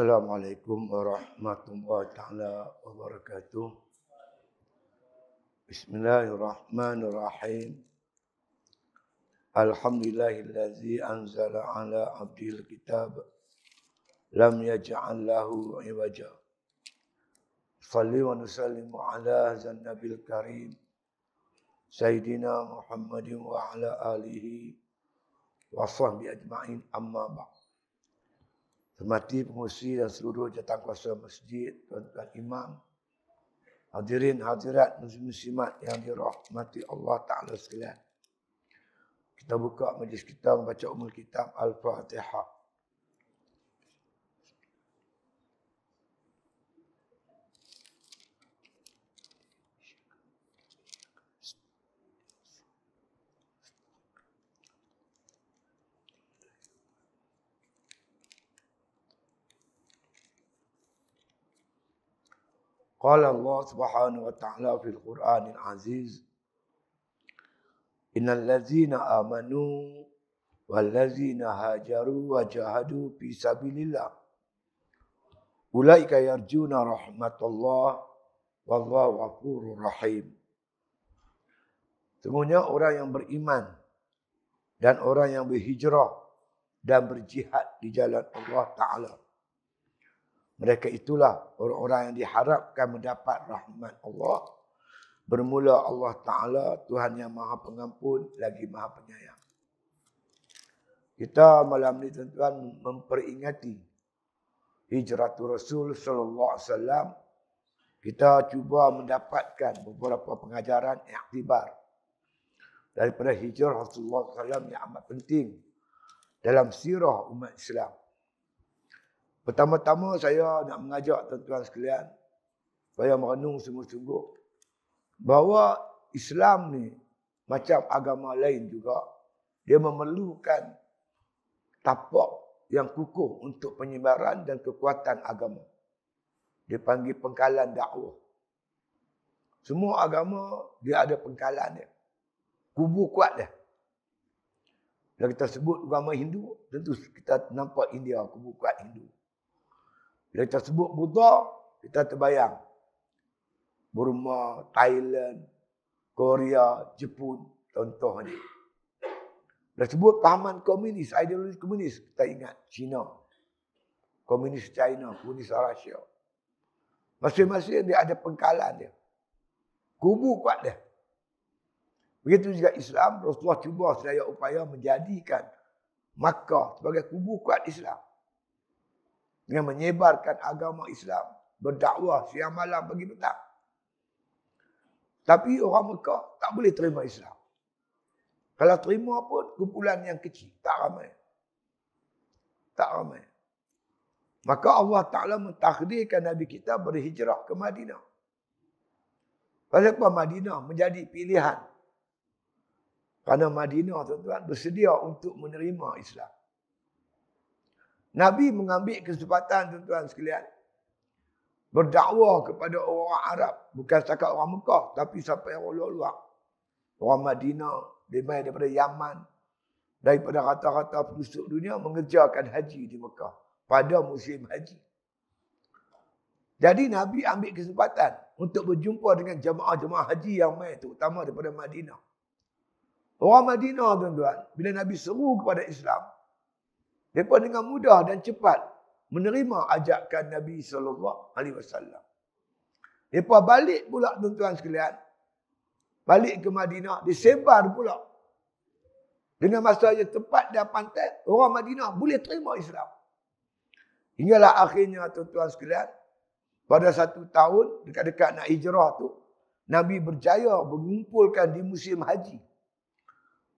Assalamualaikum warahmatullahi taala wabarakatuh. Bismillahirrahmanirrahim. Alhamdulillahillazi anzala ala abdil kitab lam yaj'al lahu iwaja. Salli wa nusallimu ala zannabil karim Sayyidina Muhammadin wa ala alihi wa sahbihi ajma'in, amma ba'd. Hormati pengurusi dan seluruh jawatankuasa masjid, tuan-tuan imam, hadirin hadirat muslimat yang dirahmati Allah Ta'ala sekalian. Kita buka majlis kita membaca umul kitab Al-Fatihah. Qala Allah Subhanahu wa ta'ala fil Qur'anil Aziz, Innal ladzina amanu wal ladzina hajaru wa jahadu fi sabilillah ulaika yarjuna rahmatullah wallahu ghafurur rahim. Sesungguhnya orang yang beriman dan orang yang berhijrah dan berjihad di jalan Allah Ta'ala, mereka itulah orang-orang yang diharapkan mendapat rahmat Allah. Bermula Allah Ta'ala, Tuhan yang maha pengampun lagi maha penyayang. Kita malam ini tuan-tuan memperingati hijratul Rasul sallallahu alaihi wasallam. Kita cuba mendapatkan beberapa pengajaran iktibar daripada hijrah Rasulullah sallallahu alaihi wasallam yang amat penting dalam sirah umat Islam. Pertama-tama saya nak mengajak tuan-tuan sekalian supaya merenung sungguh-sungguh bahawa Islam ni macam agama lain juga, dia memerlukan tapak yang kukuh untuk penyebaran dan kekuatan agama. Dia panggil pengkalan dakwah. Semua agama dia ada pengkalan dia. Kubu kuat dia. Bila kita sebut agama Hindu, tentu kita nampak India, kubu kuat Hindu. Bila kita sebut Buddha, kita terbayang Burma, Thailand, Korea, Jepun, contoh ni. Bila sebut pahaman komunis, ideologi komunis, kita ingat China. Komunis China, komunis Rusia. Masing-masing dia ada pengkalan dia. Kubu kuat dia. Begitu juga Islam, Rasulullah cuba sedaya upaya menjadikan Makkah sebagai kubu kuat Islam. Dengan menyebarkan agama Islam, berdakwah siang malam pagi petang. Tapi orang Mekah tak boleh terima Islam. Kalau terima pun kumpulan yang kecil, tak ramai. Tak ramai. Maka Allah Ta'ala mentakdirkan Nabi kita berhijrah ke Madinah. Kenapa Madinah menjadi pilihan? Kerana Madinah tuan-tuan bersedia untuk menerima Islam. Nabi mengambil kesempatan tuan-tuan sekalian berdakwah kepada orang Arab, bukan setakat orang Mekah tapi sampai orang luar-luar. Orang Madinah, daripada Yaman, daripada rata-rata penduduk dunia mengerjakan haji di Mekah pada musim haji. Jadi Nabi ambil kesempatan untuk berjumpa dengan jemaah-jemaah haji yang mai, terutama daripada Madinah. Orang Madinah tuan-tuan, bila Nabi seru kepada Islam, mereka dengan mudah dan cepat menerima ajakan Nabi SAW. Mereka balik pula tuan-tuan sekalian. Balik ke Madinah, disebar pula. Dengan masa yang tepat dan pantas, orang Madinah boleh terima Islam. Hinggalah akhirnya tuan-tuan sekalian, pada 1 tahun, dekat-dekat nak hijrah tu, Nabi berjaya mengumpulkan di musim haji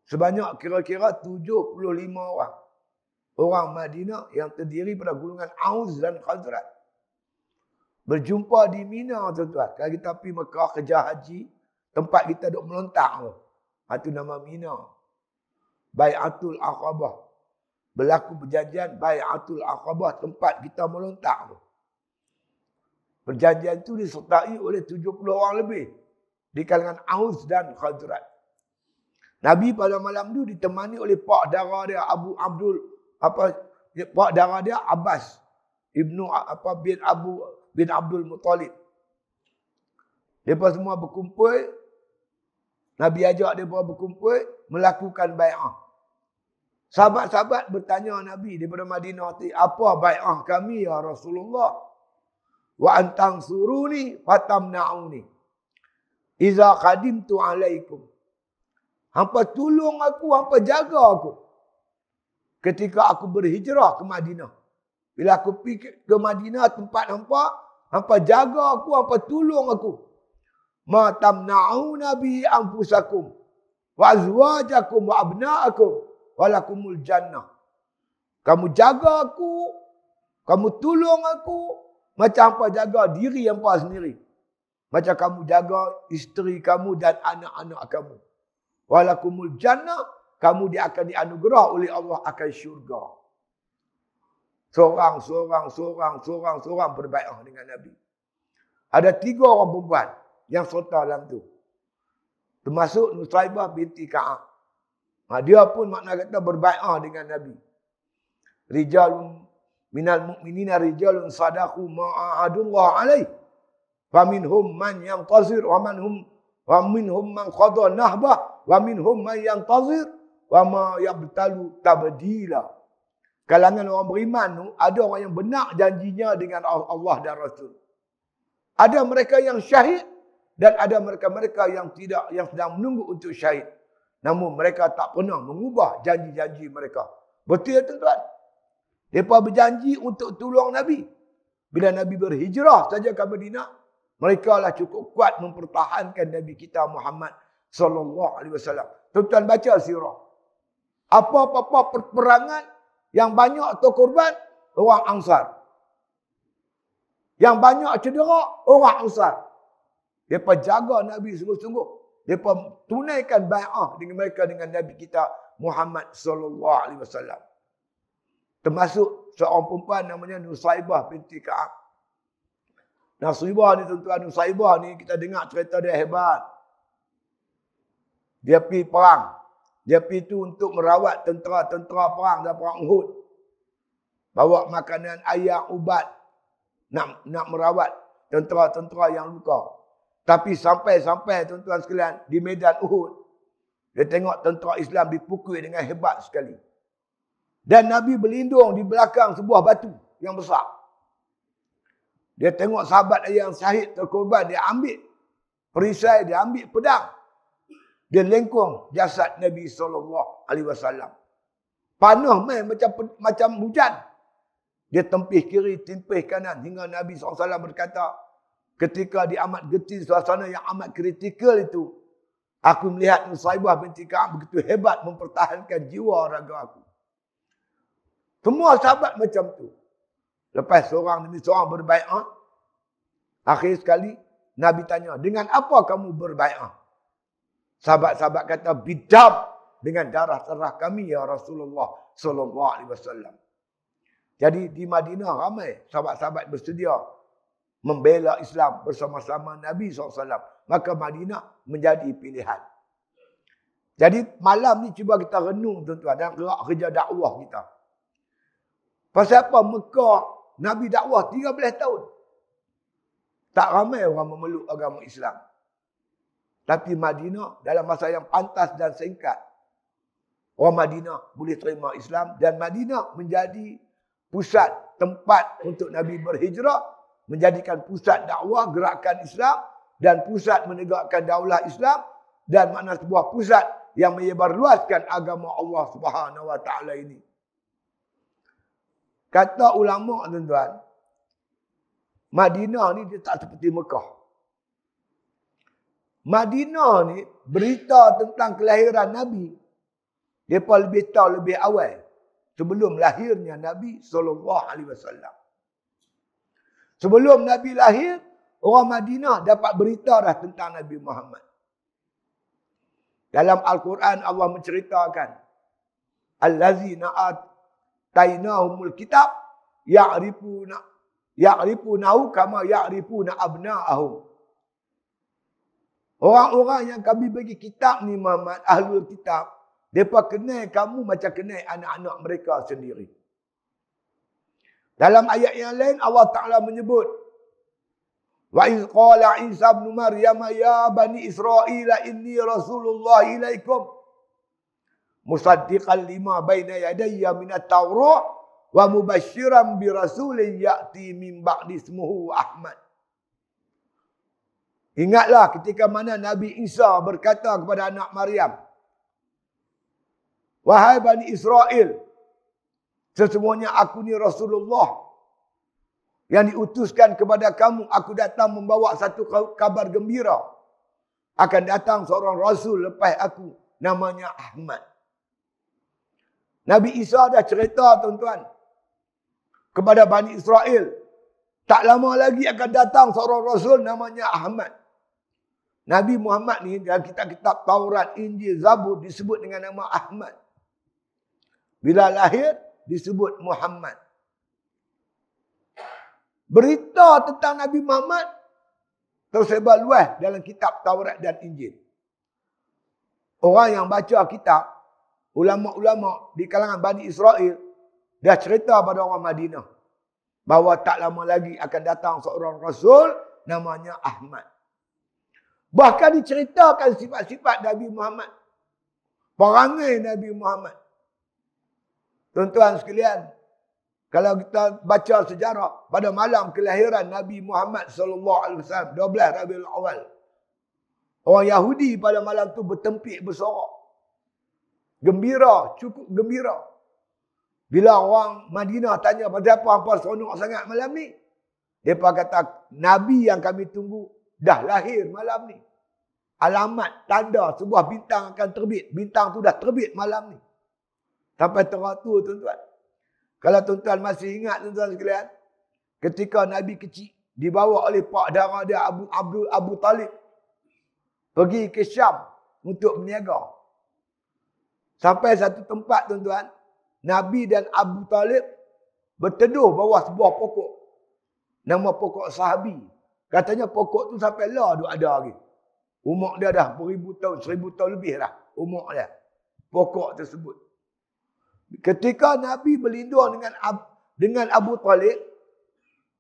sebanyak kira-kira 75 orang. Orang Madinah yang terdiri pada golongan Aus dan Khazraj. Berjumpa di Mina tuan-tuan. Kalau kita pergi Mekah kerja haji, tempat kita duduk melontak tu. Itu nama Mina. Bai'atul Aqabah. Berlaku perjanjian Bai'atul Aqabah, tempat kita melontak tu. Perjanjian itu disertai oleh 70 orang lebih di kalangan Aus dan Khazraj. Nabi pada malam itu ditemani oleh pak dara dia Pak dara dia Abbas bin Abdul Muttalib. Mereka semua berkumpul. Nabi ajak mereka berkumpul melakukan bai'ah. Sahabat-sahabat bertanya Nabi daripada Madinah, apa bai'ah kami ya Rasulullah? Wa antang suruni fatamna'uni. Iza qadimtu alaikum. Hampa tolong aku, hampa jaga aku. Ketika aku berhijrah ke Madinah. Bila aku pergi ke Madinah tempat hampa jaga aku, hampa tolong aku. Ma tamna'una bi anfusakum wa azwajakum wa abna'akum walakumul jannah. Kamu jaga aku, kamu tolong aku macam apa jaga diri hampa sendiri. Macam kamu jaga isteri kamu dan anak-anak kamu. Walakumul jannah, kamu dia akan dianugerah oleh Allah akan syurga. Seorang berbai'ah dengan Nabi. Ada 3 orang perempuan yang serta dalam tu. Termasuk Nusaibah binti Ka'ab. Dia pun makna kata berbai'ah dengan Nabi. Rijalun minal mu'minina rijalun sadaqu ma'ahadullah alaih. Faminhum man yantazir wa minhum man qada nahbah wa minhum man yantazir wa ma yabtalu tabdila. Kalangan orang beriman tu ada orang yang benar janjinya dengan Allah dan Rasul. Ada mereka yang syahid dan ada mereka-mereka yang tidak, yang sedang menunggu untuk syahid. Namun mereka tak pernah mengubah janji-janji mereka. Betul ya tuan-tuan? Mereka berjanji untuk tolong Nabi. Bila Nabi berhijrah saja ke Madinah, mereka lah cukup kuat mempertahankan Nabi kita Muhammad sallallahu alaihi wasallam. Tuan-tuan baca sirah. Apa-apa perperangan yang banyak terkorban orang Ansar. Yang banyak cedera orang Ansar. Mereka jaga Nabi sungguh-sungguh. Mereka tunaikan bai'ah dengan mereka dengan Nabi kita Muhammad sallallahu alaihi wasallam. Termasuk seorang perempuan namanya Nusaibah binti Ka'ab. Nusaibah ni tuan-tuan, Nusaibah ni kita dengar cerita dia hebat. Dia pergi perang. Dia pergi tu untuk merawat tentera-tentera perang dalam perang Uhud. Bawa makanan, ayam, ubat. Nak merawat tentera-tentera yang luka. Tapi sampai tuan-tuan sekalian di medan Uhud, dia tengok tentera Islam dipukul dengan hebat sekali. Dan Nabi berlindung di belakang sebuah batu yang besar. Dia tengok sahabat yang syahid terkorban, dia ambil perisai, dia ambil pedang. Dia lengkung jasad Nabi SAW. Panah main macam hujan. Dia tempih kiri, tempih kanan hingga Nabi SAW berkata, ketika di amat getih suasana yang amat kritikal itu, aku melihat Nusaibah binti Ka'ab begitu hebat mempertahankan jiwa raga aku. Semua sahabat macam tu. Lepas seorang demi seorang berbai'ah, akhir sekali Nabi tanya, dengan apa kamu berbai'ah? Sahabat-sahabat kata, bidam, dengan darah-darah kami ya Rasulullah sallallahu alaihi wasallam. Jadi di Madinah ramai sahabat-sahabat bersedia membela Islam bersama-sama Nabi SAW. Maka Madinah menjadi pilihan. Jadi malam ni cuba kita renung tuan-tuan dalam kerja dakwah kita. Pasal apa Mekah Nabi dakwah 13 tahun. Tak ramai orang memeluk agama Islam. Tapi Madinah dalam masa yang pantas dan singkat, orang Madinah boleh terima Islam dan Madinah menjadi pusat tempat untuk Nabi berhijrah, menjadikan pusat dakwah gerakan Islam dan pusat menegakkan daulah Islam dan makna sebuah pusat yang menyebarluaskan agama Allah Subhanahu wa taala ini. Kata ulama tuan-tuan, Madinah ni dia tak seperti Mekah. Madinah ni berita tentang kelahiran Nabi, depa lebih tahu lebih awal sebelum lahirnya Nabi sallallahu alaihi wasallam. Sebelum Nabi lahir, orang Madinah dapat berita dah tentang Nabi Muhammad. Dalam Al-Quran Allah menceritakan, allazina atainahumul kitab ya'rifunahu kama ya'rifuna abna'ahum. Orang-orang yang kami bagi kitab ni Muhammad, ahlul kitab, mereka kenal kamu macam kenal anak-anak mereka sendiri. Dalam ayat yang lain Allah Ta'ala menyebut, wa iz qala Isa ibn Maryam ya bani Israil inni rasulullah ilaikum musaddiqan lima baina yadayya minat Taurat wa mubasysyiran bi rasulin ya'ti min ba'di ismuhu Ahmad. Ingatlah ketika mana Nabi Isa berkata kepada anak Maryam, wahai Bani Israel, sesungguhnya aku ni Rasulullah yang diutuskan kepada kamu. Aku datang membawa satu kabar gembira. Akan datang seorang Rasul lepas aku, namanya Ahmad. Nabi Isa dah cerita tuan-tuan kepada Bani Israel, tak lama lagi akan datang seorang Rasul namanya Ahmad. Nabi Muhammad ni dalam kitab-kitab Taurat, Injil, Zabur disebut dengan nama Ahmad. Bila lahir disebut Muhammad. Berita tentang Nabi Muhammad tersebar luas dalam kitab Taurat dan Injil. Orang yang baca kitab, ulama-ulama di kalangan Bani Israel dah cerita pada orang Madinah bahawa tak lama lagi akan datang seorang Rasul namanya Ahmad. Bahkan diceritakan sifat-sifat Nabi Muhammad, perangai Nabi Muhammad. Tuan-tuan sekalian, kalau kita baca sejarah pada malam kelahiran Nabi Muhammad SAW, 12 Rabiul Awal, orang Yahudi pada malam tu bertempik bersorak. Gembira, cukup gembira. Bila orang Madinah tanya pada apa seronok sangat malam ni, mereka kata, Nabi yang kami tunggu dah lahir malam ni. Alamat, tanda sebuah bintang akan terbit. Bintang tu dah terbit malam ni. Sampai teratur tuan-tuan. Kalau tuan-tuan masih ingat tuan-tuan sekalian, ketika Nabi kecil dibawa oleh pak dara dia Abu Talib pergi ke Syam untuk berniaga. Sampai satu tempat tuan-tuan, Nabi dan Abu Talib berteduh bawah sebuah pokok. Nama pokok Sahabi. Katanya pokok tu sampai lah duk ada lagi. Umur dia dah beribu tahun, 1000 tahun lebih dah umur dia. Pokok tersebut. Ketika Nabi berlindung dengan Abu Talib,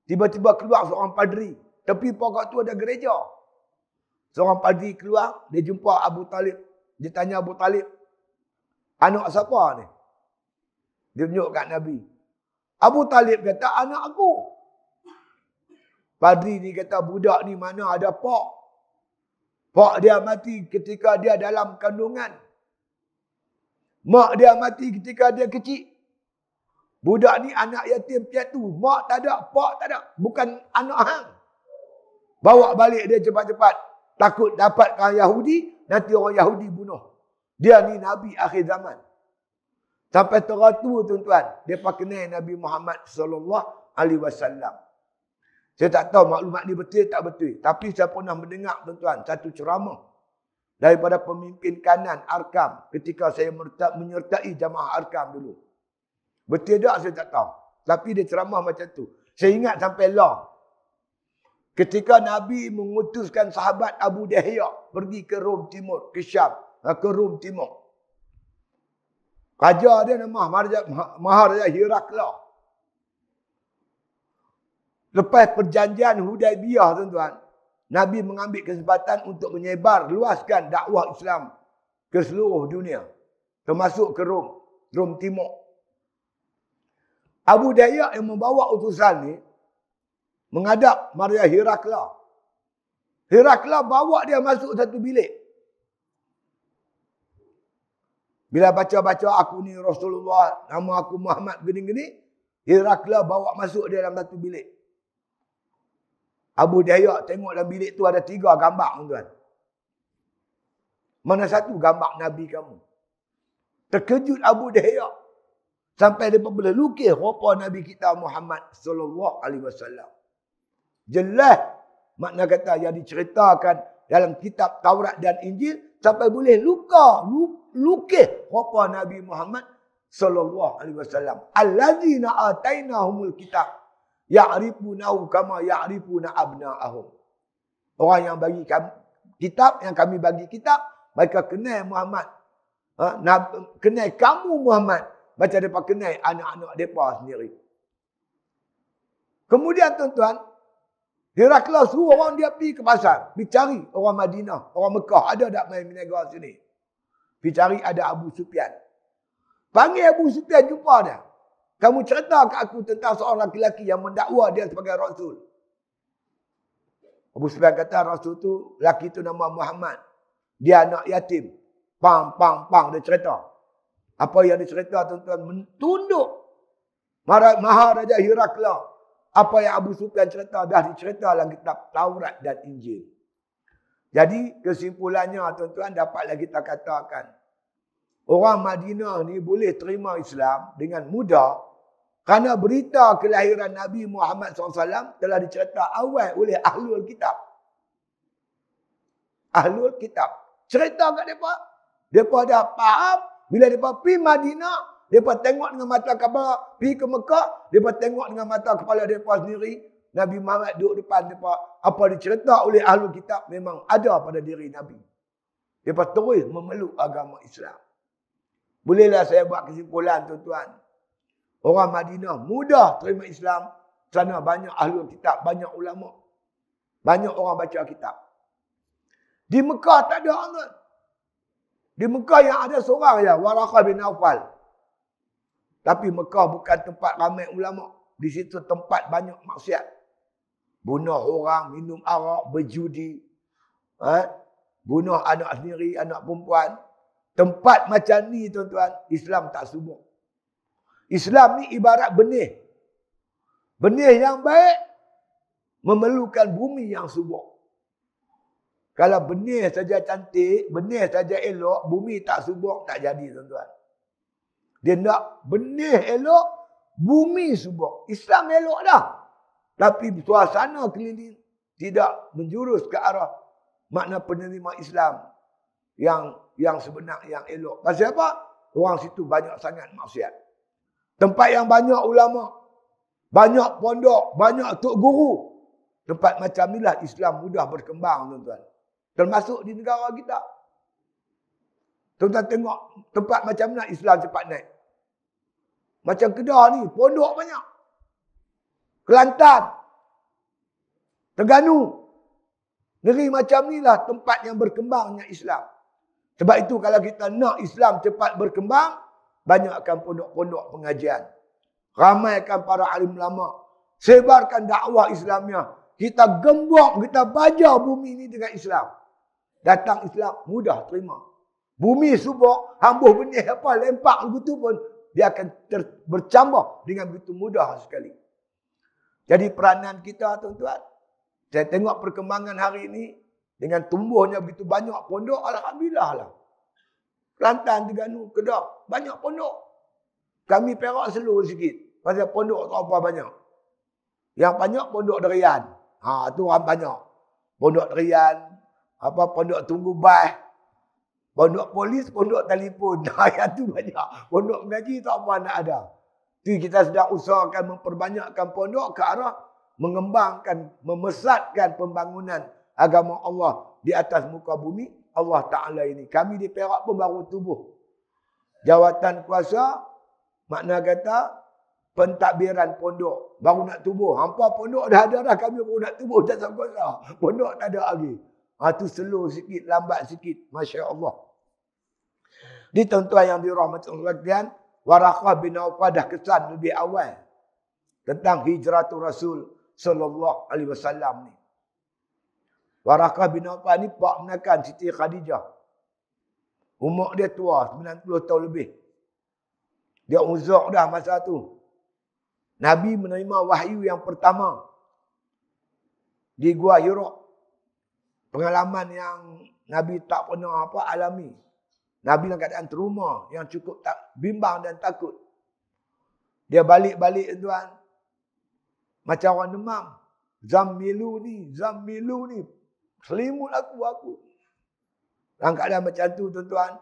tiba-tiba keluar seorang padri. Tepi pokok tu ada gereja. Seorang padri keluar, dia jumpa Abu Talib. Dia tanya Abu Talib, anak siapa ni? Dia tunjuk kat Nabi. Abu Talib kata, anak aku. Padri ni kata, budak ni mana ada pak. Pak dia mati ketika dia dalam kandungan. Mak dia mati ketika dia kecil. Budak ni anak yatim piatu. Mak tak ada, pak tak ada. Bukan anak hang. Bawa balik dia cepat-cepat. Takut dapatkan Yahudi, nanti orang Yahudi bunuh. Dia ni Nabi akhir zaman. Sampai teratur tuan-tuan, dia kenal Nabi Muhammad SAW. Saya tak tahu maklumat ni betul tak betul. Tapi saya pernah mendengar tuan-tuan satu ceramah daripada pemimpin kanan Arkam ketika saya menyertai jamaah Arkam dulu. Betul tak saya tak tahu. Tapi dia ceramah macam tu. Saya ingat sampai lah. Ketika Nabi mengutuskan sahabat Abu Dahya pergi ke Rom Timur, ke Syam, ke Rom Timur. Raja dia nama Maharaja Herakla. Lepas perjanjian Hudaibiyah tuan-tuan, Nabi mengambil kesempatan untuk menyebar, luaskan dakwah Islam ke seluruh dunia. Termasuk ke Rom Timur. Abu Dahya yang membawa utusan ni, menghadap Maria Herakla. Herakla bawa dia masuk satu bilik. Bila baca-baca aku ni Rasulullah, nama aku Muhammad gini-gini, Herakla bawa masuk dia dalam satu bilik. Abu Dahya tengok dalam bilik tu ada 3 gambar tuan. Mana satu gambar Nabi kamu? Terkejut Abu Dahya. Sampai dia boleh lukis rupa Nabi kita Muhammad SAW. Jelas makna kata yang diceritakan dalam kitab Taurat dan Injil sampai boleh lukis rupa Nabi Muhammad SAW. Allazina atainahumul kitab ya'rifunahu kama ya'rifuna abna'ahum. Orang yang bagi kitab, yang kami bagi kitab, mereka kenal Muhammad. Kenal kamu Muhammad. Macam mereka kenal anak-anak mereka sendiri. Kemudian tuan-tuan, Heraklius suruh orang dia pergi ke pasar. Pergi cari orang Madinah, orang Mekah. Ada tak main berniaga sini? Pergi cari ada Abu Sufyan. Panggil Abu Sufyan, jumpa dia. Kamu cerita ke aku tentang seorang lelaki yang mendakwa dia sebagai Rasul. Abu Sufyan kata Rasul tu, lelaki tu nama Muhammad. Dia anak yatim. Pang. Dia cerita. Apa yang dia cerita tuan-tuan? Mentunduk Maharaja Heraklius. Apa yang Abu Sufyan cerita dah dicerita dalam kitab Taurat dan Injil. Jadi kesimpulannya tuan-tuan dapatlah kita katakan. Orang Madinah ni boleh terima Islam dengan mudah. Kerana berita kelahiran Nabi Muhammad SAW telah dicerita awal oleh Ahlul Kitab. Ahlul Kitab. Cerita kat mereka. Mereka dah faham. Bila mereka pergi Madinah, mereka tengok dengan mata kepala. Pergi ke Mekah, mereka tengok dengan mata kepala mereka sendiri. Nabi Muhammad duduk depan mereka. Apa dicerita oleh Ahlul Kitab memang ada pada diri Nabi. Mereka terus memeluk agama Islam. Bolehlah saya buat kesimpulan tuan-tuan. Orang Madinah mudah terima Islam. Kerana banyak Ahlul Kitab, banyak ulama. Banyak orang baca kitab. Di Mekah tak ada orang. Di Mekah yang ada seorang ya, Waraqah bin Nawfal. Tapi Mekah bukan tempat ramai ulama. Di situ tempat banyak maksiat. Bunuh orang, minum arak, berjudi. Bunuh anak sendiri, anak perempuan. Tempat macam ni tuan-tuan, Islam tak subur. Islam ni ibarat benih. Benih yang baik memerlukan bumi yang subur. Kalau benih saja cantik, benih saja elok, bumi tak subur, tak jadi tuan-tuan. Dia nak benih elok, bumi subur. Islam elok dah. Tapi suasana keliling tidak menjurus ke arah makna penerima Islam yang sebenar, yang elok. Pasal apa? Orang situ banyak sangat maksiat. Tempat yang banyak ulama, banyak pondok, banyak tok guru. Tempat macam inilah Islam mudah berkembang tuan-tuan. Termasuk di negara kita. Tuan-tuan tengok tempat macam mana Islam cepat naik. Macam Kedah ni, pondok banyak. Kelantan, Terengganu. Negeri macam inilah tempat yang berkembangnya Islam. Sebab itu kalau kita nak Islam cepat berkembang, banyakkan pondok-pondok pengajian. Ramaikan para alim ulama. Sebarkan dakwah Islamnya. Kita gembok, kita baja bumi ini dengan Islam. Datang Islam, mudah terima. Bumi subur, hambuh benih apa, lempak begitu pun, dia akan bercambah dengan begitu mudah sekali. Jadi peranan kita tuan-tuan, saya tengok perkembangan hari ini, dengan tumbuhnya begitu banyak pondok, alhamdulillah lah. Kelantan, Terengganu, Kedah, banyak pondok. Kami Perak slow sikit. Pasal pondok tak apa banyak. Yang banyak pondok derian. Tu orang banyak. Pondok derian, pondok tunggu bas, pondok polis, pondok telefon. Yang tu banyak. Pondok mengaji tak apa nak ada. Jadi kita sedang usahakan memperbanyakkan pondok ke arah mengembangkan, memesatkan pembangunan agama Allah di atas muka bumi Allah Ta'ala ini. Kami di Perak pun baru tubuh jawatan kuasa, makna kata pentadbiran pondok. Baru nak tubuh. Hampa pondok dah ada dah, kami baru nak tubuh jawatan kuasa. Pondok tak ada lagi. Tu slow sikit, lambat sikit. Masya Allah. Di tuan-tuan yang dirahmati Allah sekalian, Waraqah bin Nawfal dah kesan lebih awal tentang hijratul Rasul sallallahu alaihi wasallam ni. Waraqah bin Nawfal ni pak menakan Siti Khadijah. Umur dia tua, 90 tahun lebih. Dia uzur dah masa tu. Nabi menerima wahyu yang pertama di Gua Hira. Pengalaman yang Nabi tak pernah alami. Nabi dalam keadaan trauma yang cukup bimbang dan takut. Dia balik-balik tuan. Macam orang demam. Zammilu ni. Selimut aku. Dalam keadaan macam tu tuan-tuan.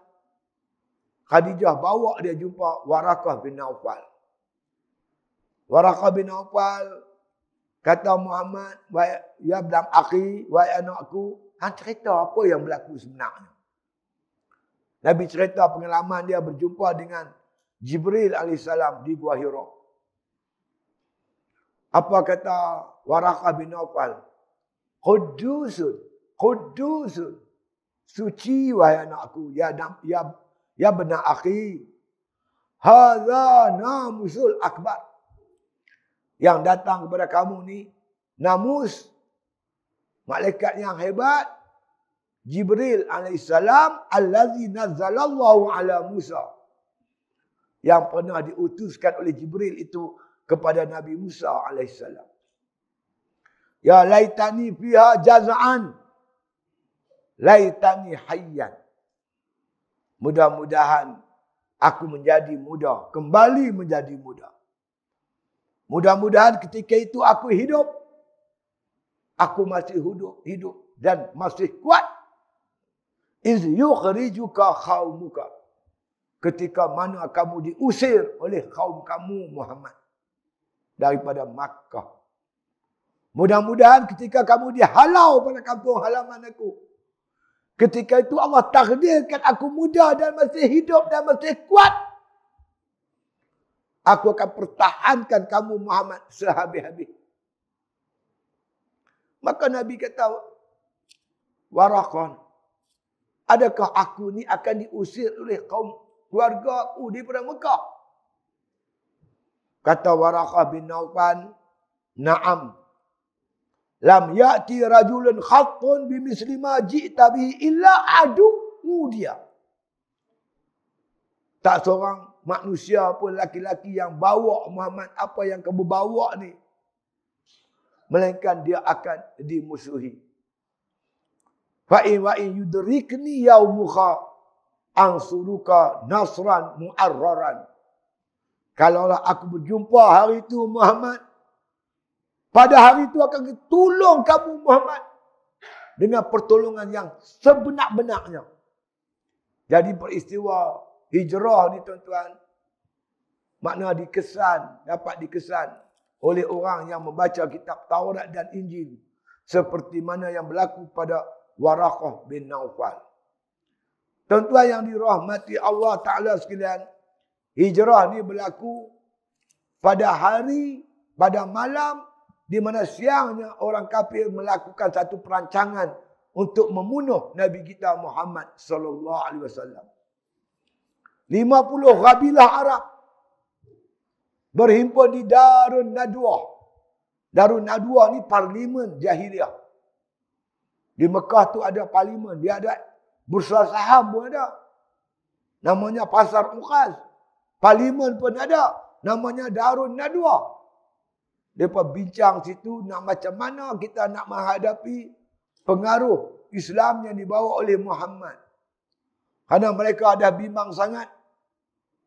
Khadijah bawa dia jumpa Waraqah bin Nawfal. Waraqah bin Nawfal kata Muhammad, ya abdam akhi, wahai anakku, hang cerita apa yang berlaku sebenarnya. Nabi cerita pengalaman dia berjumpa dengan Jibril AS di Gua Hira. Apa kata Waraqah bin Naufal? Qudusun, Qudusun. Suci wahai anakku, ya benar akhi. Hadza namusul akbar. Yang datang kepada kamu ni namus, malaikat yang hebat, Jibril alaihissalam, allazi nazzalallahu ala Musa. Yang pernah diutuskan oleh Jibril itu kepada Nabi Musa alaihissalam. Ya laitani fiha jaz'an, laitani hayyan. Mudah-mudahan aku menjadi muda, kembali menjadi muda. Mudah-mudahan ketika itu aku hidup. Aku masih hidup dan masih kuat. Iz yukhrijuka qaumuka. Ketika mana kamu diusir oleh kaum kamu Muhammad daripada Makkah. Mudah-mudahan ketika kamu dihalau pada kampung halaman aku. Ketika itu Allah takdirkan aku muda dan masih hidup dan masih kuat. Aku akan pertahankan kamu Muhammad sehabis-habis. Maka Nabi kata, Waraqah, adakah aku ni akan diusir oleh kaum keluarga aku daripada Mekah? Kata Waraqah bin Naufal, na'am. Lam ya'ti rajulun khattun bimisli ma ji'ta bihi illa adu'u dia. Tak seorang manusia pun laki-laki yang bawa Muhammad apa yang kamu bawa ni. Melainkan dia akan dimusuhi. Fa'in wa'in yudrikni yaumuka ansuruka nasran mu'arraran. Kalaulah aku berjumpa hari itu Muhammad, pada hari itu akan tolong kamu Muhammad dengan pertolongan yang sebenar-benarnya. Jadi peristiwa hijrah ni tuan-tuan, makna dikesan, dapat dikesan oleh orang yang membaca kitab Taurat dan Injil. Seperti mana yang berlaku pada Waraqah bin Naufal. Tuan-tuan yang dirahmati Allah Ta'ala sekalian, hijrah ni berlaku pada hari, pada malam, di mana siangnya orang kafir melakukan satu perancangan untuk membunuh Nabi kita Muhammad sallallahu alaihi wasallam. 50 kabilah Arab berhimpun di Darun Nadwah. Darun Nadwah ni parlimen jahiliah. Di Mekah tu ada parlimen, dia ada bursa saham pun ada. Namanya Pasar Uqaz. Parlimen pun ada, namanya Darun Nadwah. Mereka bincang situ nak macam mana kita nak menghadapi pengaruh Islam yang dibawa oleh Muhammad. Kerana mereka ada bimbang sangat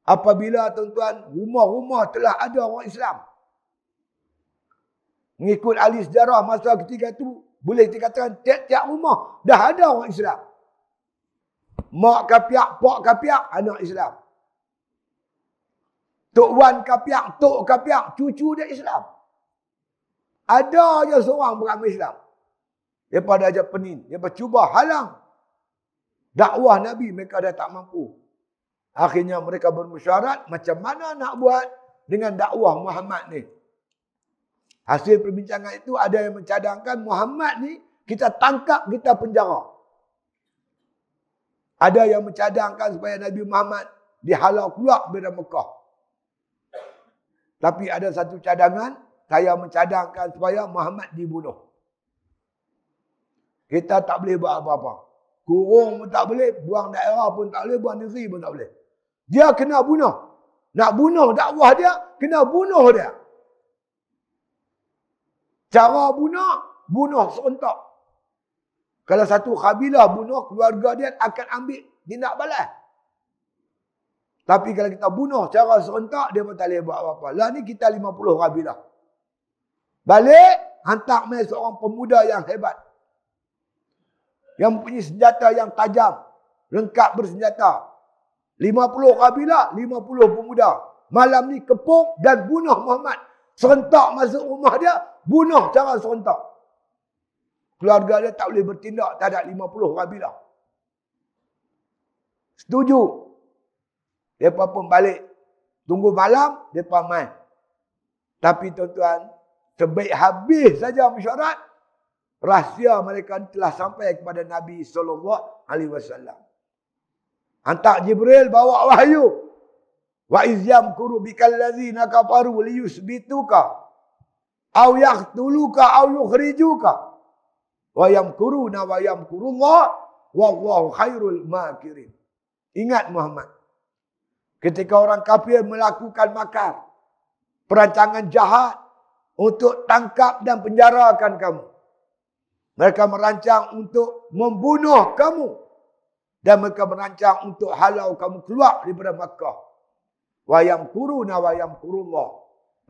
apabila tuan-tuan rumah-rumah telah ada orang Islam. Mengikut ahli sejarah masa ketika itu boleh dikatakan tiap-tiap rumah dah ada orang Islam. Mak kapiak, pak kapiak, anak Islam. Tok Wan kapiak, tok kapiak, cucu dia Islam. Ada je seorang beragama Islam. Daripada aja penin. Dia cuba halang dakwah Nabi. Mereka dah tak mampu. Akhirnya mereka bermusyarat. Macam mana nak buat dengan dakwah Muhammad ni. Hasil perbincangan itu ada yang mencadangkan Muhammad ni kita tangkap, kita penjara. Ada yang mencadangkan supaya Nabi Muhammad dihalau keluar dari Mekah. Tapi ada satu cadangan. Saya mencadangkan supaya Muhammad dibunuh. Kita tak boleh buat apa-apa. Kurung pun tak boleh, buang daerah pun tak boleh, buang negeri pun tak boleh. Dia kena bunuh. Nak bunuh dakwah dia, kena bunuh dia. Cara bunuh serentak. Kalau satu kabilah bunuh, keluarga dia akan ambil tindak balas. Tapi kalau kita bunuh cara serentak, dia pun tak boleh buat apa-apa. Lah ni kita 50 kabilah. Balik, hantar mai seorang pemuda yang hebat. Yang mempunyai senjata yang tajam. Lengkap bersenjata. 50 kabilah, 50 pemuda. Malam ni kepung dan bunuh Muhammad. Serentak masuk rumah dia, bunuh cara serentak. Keluarga dia tak boleh bertindak terhadap 50 kabilah. Setuju. Mereka pun balik. Tunggu malam, mereka main. Tapi tuan-tuan, Sebaik habis saja mesyuarat, rahsia mereka telah sampai kepada Nabi SAW. Hantar Jibril bawa wahyu. Wa iz yamkuru bikal ladzina kafaru liyusbituka aw yaqtuluka aw yukhrijuka wa yamkuruna wa yamkurullah wallahu khairul makirin. Ingat Muhammad, ketika orang kafir melakukan makar, perancangan jahat untuk tangkap dan penjarakan kamu. Mereka merancang untuk membunuh kamu dan mereka merancang untuk halau kamu keluar daripada Makkah. Wa yamkuruna wa yamkurullah.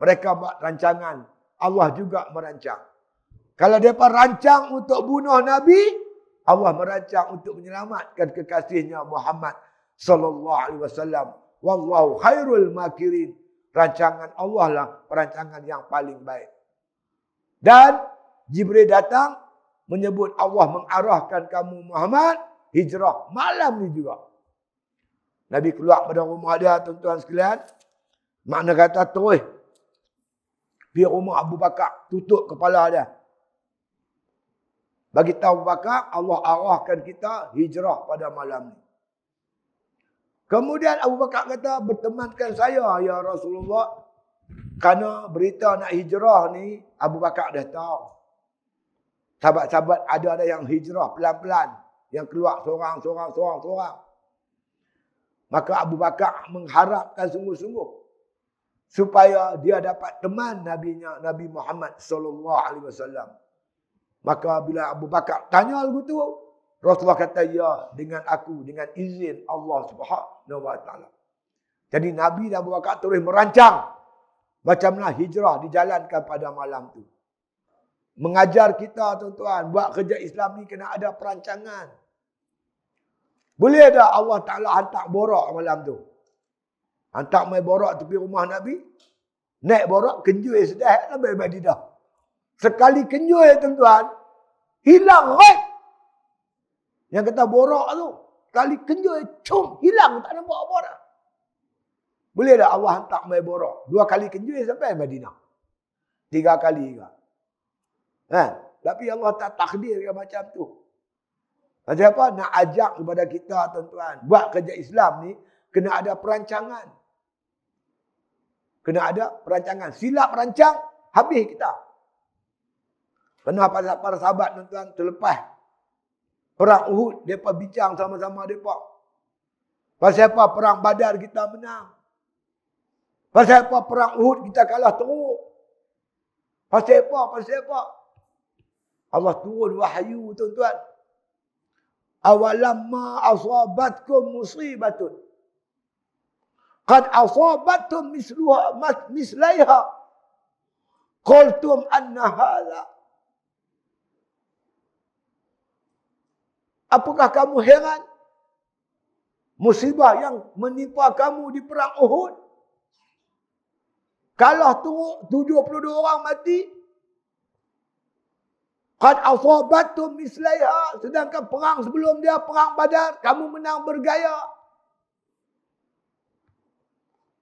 Mereka buat rancangan, Allah juga merancang. Kalau mereka rancang untuk bunuh Nabi, Allah merancang untuk menyelamatkan kekasihnya Muhammad sallallahu alaihi wasallam. Wallahu khairul makirin. Rancangan Allah lah perancangan yang paling baik. Dan Jibril datang menyebut Allah mengarahkan kamu Muhammad hijrah malam ni juga. Nabi keluar pada rumah dia, tuan-tuan sekalian. Makna kata terus pergi rumah Abu Bakar, tutup kepala dia. Bagi tahu Abu Bakar, Allah arahkan kita hijrah pada malam ni. Kemudian Abu Bakar kata, bertemankan saya ya Rasulullah. Kerana berita nak hijrah ni, Abu Bakar dah tahu. Sahabat-sahabat ada yang hijrah pelan-pelan. Yang keluar seorang. Maka Abu Bakar mengharapkan sungguh-sungguh supaya dia dapat teman Nabi Muhammad sallallahu alaihi wasallam. Maka bila Abu Bakar tanya lagu tu, Rasulullah kata ya, dengan aku, dengan izin Allah Subhanahu wa taala. Jadi Nabi dan Abu Bakar terus merancang macam mana hijrah dijalankan pada malam tu. Mengajar kita tuan-tuan, buat kerja Islam ni kena ada perancangan. Boleh tak Allah Ta'ala hantar borak malam tu? Hantar main borak tepi rumah Nabi. Naik borak, kenjui sedih sampai Madinah. Sekali kenjui tuan-tuan, hilang right. Yang kata borak tu, sekali kenjui, hilang, tak nampak borak. Boleh tak Allah hantar main borak? 2 kali kenjui sampai Madinah. 3 kali ke? Tapi Allah tak takdirkan macam tu. Macam apa? Nak ajak kepada kita tuan-tuan. Buat kerja Islam ni, kena ada perancangan. Kena ada perancangan. Silap rancang, habis kita. Pernah para sahabat tuan-tuan terlepas perang Uhud, mereka bincang sama-sama mereka. Pasal apa perang Badar kita menang? Pasal apa perang Uhud kita kalah teruk? Pasal apa? Allah turun wahyu tuan-tuan. Awalamma asabatkum musibatun qad asabatkum mislaiha qultum anna hadha. Apakah kamu heran musibah yang menimpa kamu di perang Uhud? Kalah teruk, 72 orang mati. Qad asabattum mislaiha, sedangkan perang sebelum dia, perang Badar, kamu menang bergaya.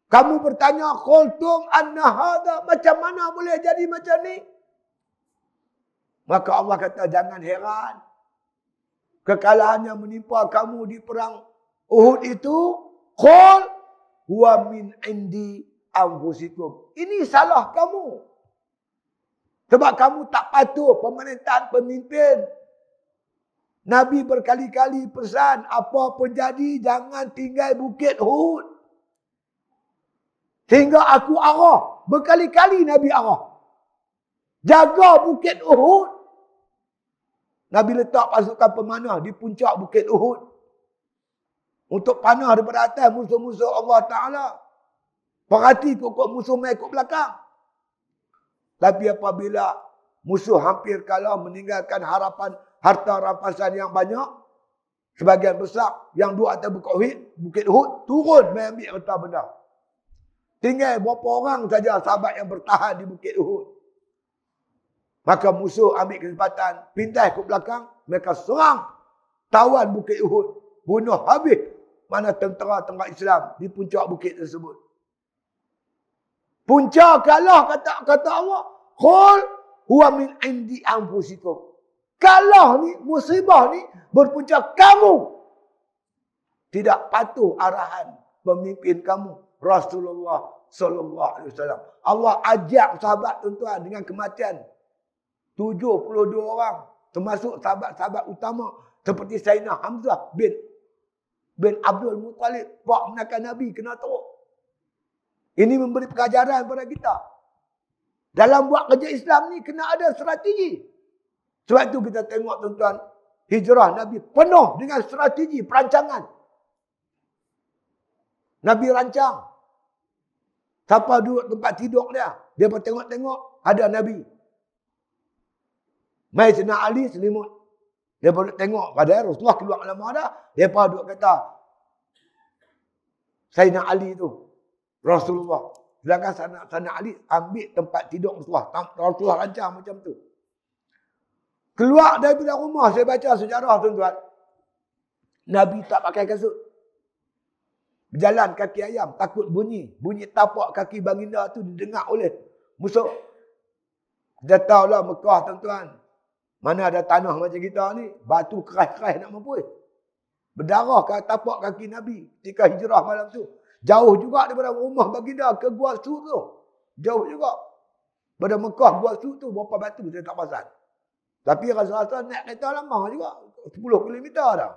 Kamu bertanya, qultum anna hadha, macam mana boleh jadi macam ni? Maka Allah kata, jangan heran. Kekalahan yang menimpa kamu di perang Uhud itu, qul huwa min indi anfusikum. Ini salah kamu. Sebab kamu tak patuh pemerintahan pemimpin. Nabi berkali-kali pesan, apa pun jadi jangan tinggal Bukit Uhud. Sehingga aku arah. Berkali-kali Nabi arah. Jaga Bukit Uhud. Nabi letak pasukan pemanah di puncak Bukit Uhud. Untuk panah daripada atas musuh-musuh Allah Ta'ala. Perhati kok musuh main kat belakang. Tapi apabila musuh hampir kalah, meninggalkan harapan harta rampasan yang banyak, sebagian besar yang duduk atas Bukit Uhud turun mengambil harta benda. Tinggal berapa orang saja sahabat yang bertahan di Bukit Uhud. Maka musuh ambil kesempatan, pindah ke belakang, mereka serang tawan Bukit Uhud, bunuh habis mana tentera-tentera Islam di puncak bukit tersebut. Punca kalah kata Allah, Qul huwa min indi anfusikum. Kalau ni musibah ni berpunca kamu tidak patuh arahan pemimpin kamu Rasulullah sallallahu alaihi wasallam. Allah ajak sahabat tuan-tuan dengan kematian 72 orang termasuk sahabat-sahabat utama seperti Sayyidina Hamzah bin Abdul Muttalib, pak menakan Nabi kena teruk. Ini memberi pengajaran kepada kita. Dalam buat kerja Islam ni kena ada strategi. Sebab itu kita tengok tuan-tuan, hijrah Nabi penuh dengan strategi, perancangan. Nabi rancang. Siapa duduk tempat tidur dia, dia pun tengok-tengok, ada Nabi. Mai Sayyidina Ali selimut. Dia pun tengok, pada Rasulullah keluar lama dah, dia pun duduk kata, Sayyidina Ali tu, Rasulullah. Sedangkan Sayyidina Ali ambil tempat tidur Rasulullah. Rasulullah rancang macam tu. Keluar daripada rumah, saya baca sejarah tuan-tuan. Nabi tak pakai kasut. Berjalan kaki ayam, takut bunyi. Bunyi tapak kaki baginda tu didengar oleh musuh. Kita tahulah Mekah tuan-tuan. Mana ada tanah macam kita ni, batu keras-keras nak mampus. Berdarah ke tapak kaki Nabi ketika hijrah malam tu. Jauh juga daripada rumah baginda ke Gua Sur tu. Jauh juga. Pada Mekah Gua Sur tu berapa batu saya tak pasal. Tapi rasa-rasa naik kereta lama juga. 10 km dah.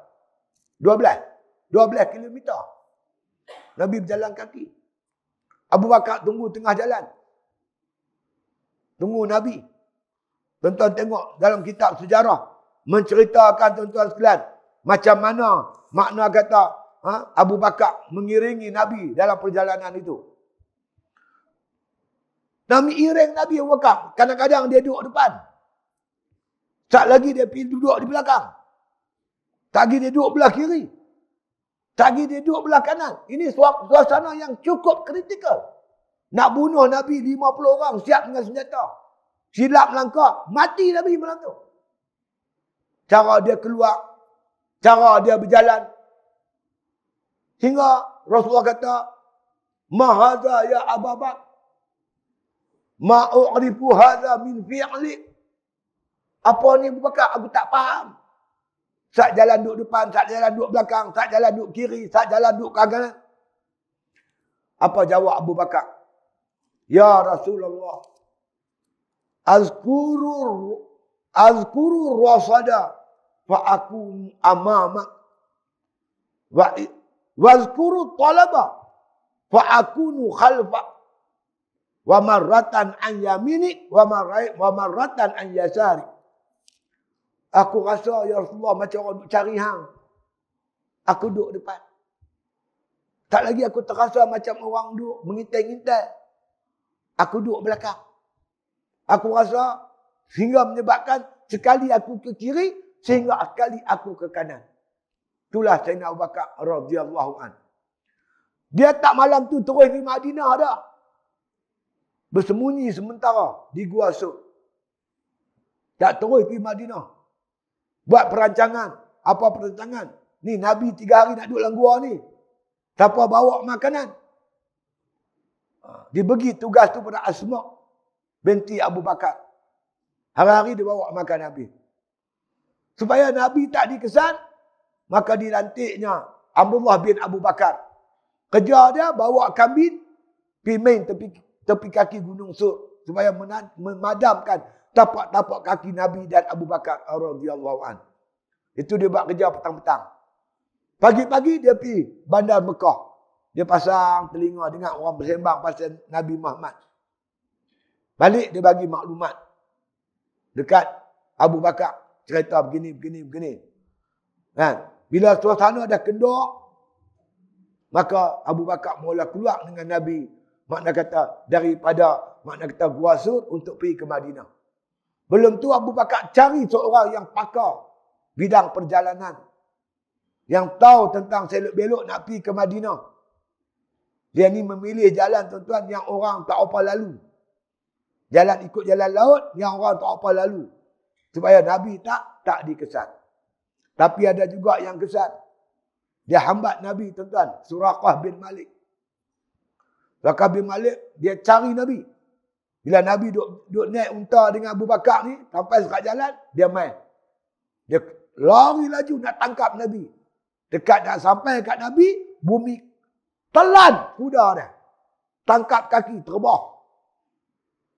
12 km. Nabi berjalan kaki. Abu Bakar tunggu tengah jalan. Tunggu Nabi. Tuan-tuan tengok dalam kitab sejarah. Menceritakan tuan-tuan sekalian. Macam mana makna kata Abu Bakar mengiringi Nabi dalam perjalanan itu. Nabi iring Nabi Abu Bakar. Kadang-kadang dia duduk depan. Tak lagi dia pergi duduk di belakang. Tak lagi dia duduk belah kiri. Tak lagi dia duduk belah kanan. Ini suasana yang cukup kritikal. Nak bunuh Nabi 50 orang siap dengan senjata. Silap melangkah, mati Nabi malam tu. Cara dia keluar, cara dia berjalan. Hingga Rasulullah kata, "Ma hadza ya Abu Bakar? Ma u'rifu hadza min fi'li." Apa ni Abu Bakar? Aku tak faham. Sak jalan duduk depan, sak jalan duduk belakang, sak jalan duduk kiri, sak jalan duduk kanan. Apa jawab Abu Bakar? Ya Rasulullah, azkuru rasada fa aku amamak. Wazkuru talaba fa akunu khalfa. Wa marratan an yaminik wa marratan an yasari. Aku rasa ya Rasulullah macam orang duk cari hang. Aku duduk depan. Tak lagi aku terasa macam orang duduk mengintai-intai. Aku duduk belakang. Aku rasa sehingga menyebabkan sekali aku ke kiri, sehingga sekali aku ke kanan. Itulah Sayyidina Abu Bakar radhiyallahu an. Dia tak malam tu terus di Madinah dah. Bersembunyi sementara di Gua Sur. Tak terus pergi Madinah. Buat perancangan. Apa perancangan? Ni Nabi 3 hari nak duduk dalam gua ni. Siapa bawa makanan? Dia bagi tugas tu pada Asma binti Abu Bakar. Hari-hari dia bawa makan Nabi. Supaya Nabi tak dikesan, maka dilantiknya Abdullah bin Abu Bakar. Kerja dia bawa kambing pergi main tepi kaki Gunung Sur supaya memadamkan tapak-tapak kaki Nabi dan Abu Bakar radhiyallahu an. Itu dia buat kerja petang-petang. Pagi-pagi dia pergi bandar Mekah. Dia pasang telinga dengar orang bersembang pasal Nabi Muhammad. Balik dia bagi maklumat dekat Abu Bakar, cerita begini. Kan? Bila suasana dah kendor, maka Abu Bakar mula keluar dengan Nabi, makna kata daripada Gua Sur untuk pergi ke Madinah. Belum tu Abu Bakar cari seorang yang pakar bidang perjalanan, yang tahu tentang selok-belok nak pergi ke Madinah. Dia ni memilih jalan tuan-tuan yang orang tak apa lalu. Jalan ikut jalan laut yang orang tak apa lalu. Supaya Nabi tak dikesan. Tapi ada juga yang kesan. Dia hambat Nabi tuan-tuan. Suraqah bin Malik. Suraqah bin Malik dia cari Nabi. Bila Nabi duduk naik unta dengan Abu Bakar ni, sampai dekat jalan, dia main. Dia lari laju nak tangkap Nabi. Dekat nak sampai kat Nabi, bumi telan kuda dia. Tangkap kaki, terbang.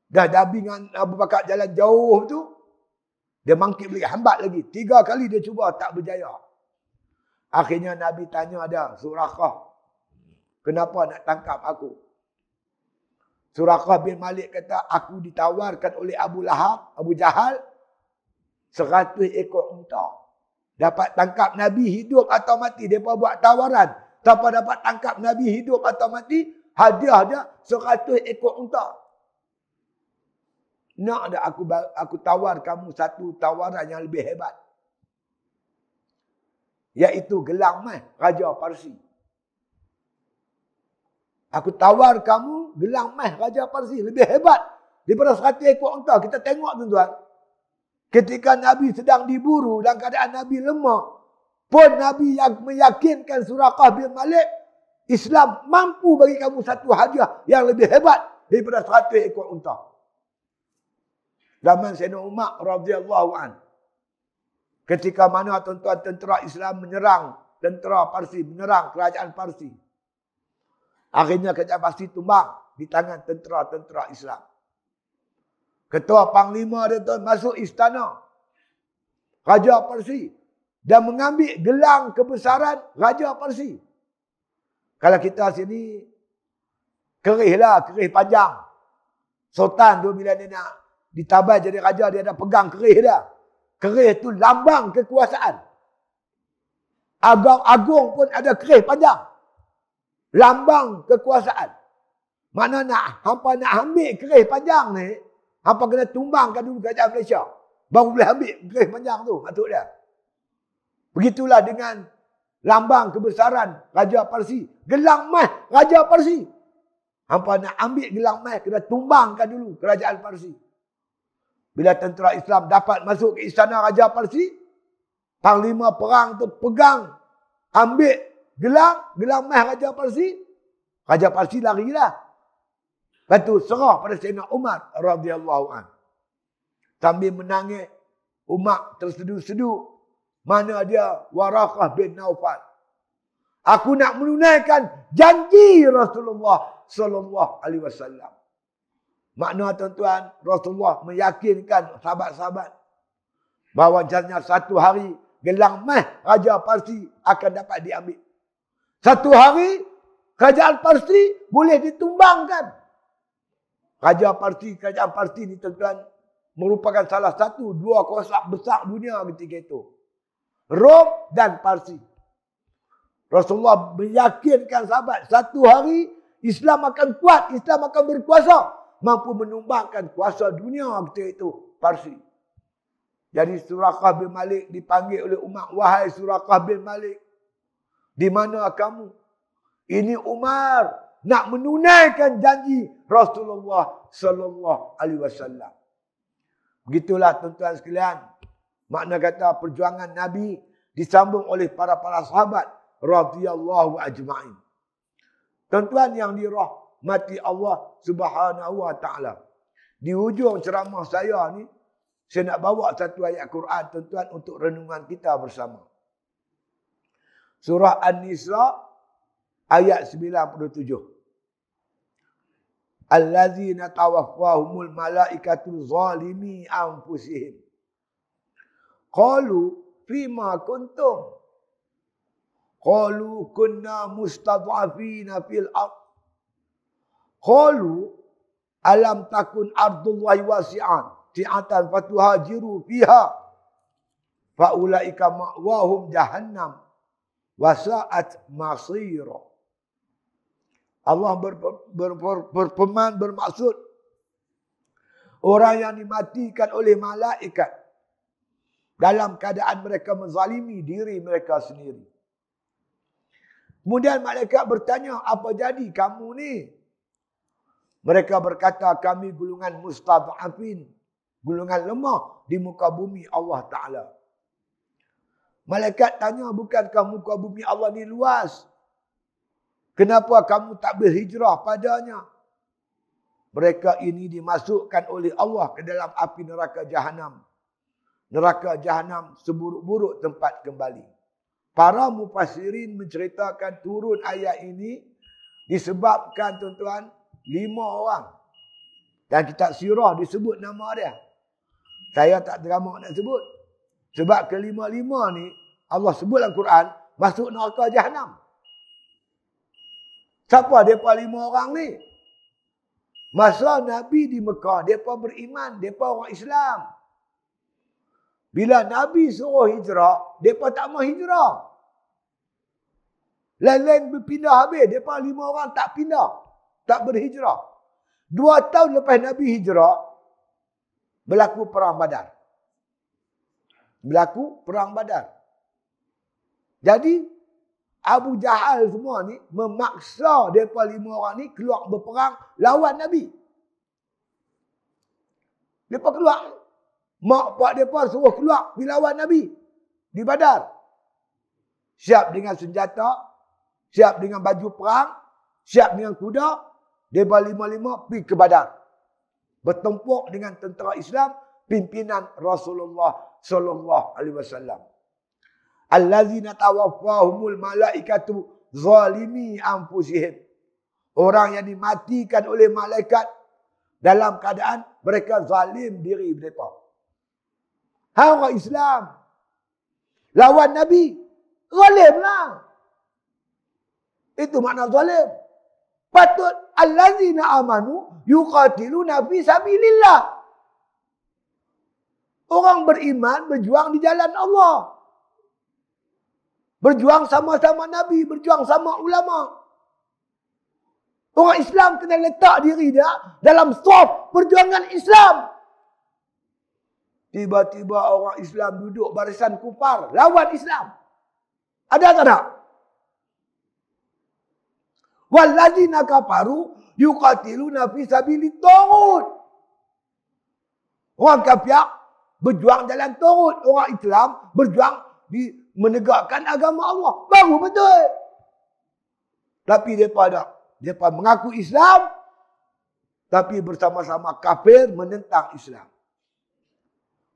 Dah Nabi dengan Abu Bakar jalan jauh tu, dia mangkit balik, hambat lagi. 3 kali dia cuba, tak berjaya. Akhirnya Nabi tanya dia, Suraqah, kenapa nak tangkap aku? Suraqah bin Malik kata, aku ditawarkan oleh Abu Lahab, Abu Jahal, 100 ekor unta. Dapat tangkap Nabi hidup atau mati. Mereka buat tawaran. Siapa dapat tangkap Nabi hidup atau mati, hadiah dia 100 ekor unta. Nak tak aku tawar kamu satu tawaran yang lebih hebat. Iaitu gelang emas Raja Parsi. Aku tawar kamu gelang emas Raja Parsi. Lebih hebat daripada 100 ekor unta. Kita tengok tuan-tuan. Ketika Nabi sedang diburu dan keadaan Nabi lemah, pun Nabi yang meyakinkan Suraqah bin Malik, Islam mampu bagi kamu satu hadiah yang lebih hebat daripada 100 ekor unta. Zaman Sayyidina Umar radhiyallahu an. Ketika mana tuan-tuan tentera Islam menyerang tentera Parsi, menyerang kerajaan Parsi. Akhirnya kerajaan Parsi tumbang di tangan tentera-tentera Islam. Ketua Panglima dia tu masuk istana Raja Parsi dan mengambil gelang kebesaran Raja Parsi. Kalau kita sini kerih panjang. Sultan tu bila dia nak ditabai jadi raja, dia dah pegang kerih dia. Kerih tu lambang kekuasaan. Agung pun ada kerih panjang. Lambang kekuasaan. Mana hampa nak ambil kerih panjang ni, hampa kena tumbangkan dulu kerajaan Malaysia. Baru boleh ambil kerih panjang tu, maksud dia. Begitulah dengan lambang kebesaran Raja Parsi. Gelang emas Raja Parsi. Hampa nak ambil gelang emas, kena tumbangkan dulu kerajaan Parsi. Bila tentera Islam dapat masuk ke istana Raja Parsi, Panglima perang tu pegang, ambil gelang emas Raja Parsi. Raja Parsi larilah. Lepas tu serah pada Sayyidina Umar radhiyallahu an. Sambil menangis, Umar tersedu-sedu. Mana dia? Waraqah bin Naufal. Aku nak menunaikan janji Rasulullah sallallahu alaihi wasallam. Makna tuan-tuan, Rasulullah meyakinkan sahabat-sahabat bahawa jangan satu hari gelang emas Raja Parsi akan dapat diambil. Satu hari kerajaan Parsi boleh ditumbangkan. Kerajaan Parsi ni tuan-tuan merupakan salah satu dua kuasa besar dunia ketika itu. Rom dan Parsi. Rasulullah meyakinkan sahabat satu hari Islam akan kuat, Islam akan berkuasa, mampu menumbangkan kuasa dunia ketika itu Parsi. Jadi Suraqah bin Malik dipanggil oleh Umar, wahai Suraqah bin Malik, di mana kamu? Ini Umar nak menunaikan janji Rasulullah sallallahu alaihi wasallam. Begitulah tuan-tuan sekalian, makna kata perjuangan Nabi disambung oleh para sahabat radhiyallahu ajma'in. Tuan-tuan yang dirahmati Allah Subhanahu wa taala. Di hujung ceramah saya ni, saya nak bawa satu ayat Quran tuan-tuan untuk renungan kita bersama. Surah An-Nisa ayat 97. Allazina tawaffahumul malaikatu zalimi anfusihim. Qalu fima kuntum? Qalu kunna mustad'afina fil ard. Qalu alam takun ardullahi wasi'an ti'atan fatuhajiru fiha. Faulaika ma'wahum jahannam wasa'at masira. Allah bermaksud orang yang dimatikan oleh malaikat dalam keadaan mereka menzalimi diri mereka sendiri. Kemudian malaikat bertanya, apa jadi kamu ni? Mereka berkata, kami golongan mustad'afin, golongan lemah di muka bumi Allah Ta'ala. Malaikat tanya, bukankah muka bumi Allah ni luas? Kenapa kamu tak berhijrah padanya? Mereka ini dimasukkan oleh Allah ke dalam api neraka Jahannam. Neraka Jahannam seburuk-buruk tempat kembali. Para mufassirin menceritakan turun ayat ini disebabkan tuan-tuan 5 orang. Dan kitab sirah disebut nama dia. Saya tak teramak nak sebut. Sebab kelima-lima ni Allah sebut dalam Quran masuk neraka Jahannam. Siapa mereka 5 orang ni? Masa Nabi di Mekah, mereka beriman, mereka orang Islam. Bila Nabi suruh hijrah, mereka tak mau hijrah. Lain-lain berpindah habis, mereka 5 orang tak pindah, tak berhijrah. 2 tahun lepas Nabi hijrah, berlaku perang Badar. Berlaku perang Badar. Jadi Abu Jahal semua ni memaksa mereka 5 orang ni keluar berperang lawan Nabi. Mereka keluar. Mak pak mereka suruh keluar pergi lawan Nabi di Badar. Siap dengan senjata, siap dengan baju perang, siap dengan kuda. Mereka 5-5 pergi ke Badar. Bertempur dengan tentera Islam pimpinan Rasulullah sallallahu alaihi wasallam. Allazina tawaffahumul malaikatu zalimi anfusihim. Orang yang dimatikan oleh malaikat dalam keadaan mereka zalim diri mereka. Orang Islam lawan Nabi, zalimlah. Itu makna zalim. Patut allazina amanu yuqatiluna fi sabilillah. Orang beriman berjuang di jalan Allah. Berjuang sama-sama Nabi, berjuang sama ulama. Orang Islam kena letak diri dia dalam saf perjuangan Islam. Tiba-tiba orang Islam duduk barisan kufar lawan Islam. Ada tak tak? Walladzina kafaru yuqatiluna fi sabilit taghut. Orang kafir berjuang jalan taghut, orang Islam berjuang di menegakkan agama Allah. Baru betul. Tapi mereka tak. Mereka mengaku Islam. Tapi bersama-sama kafir menentang Islam.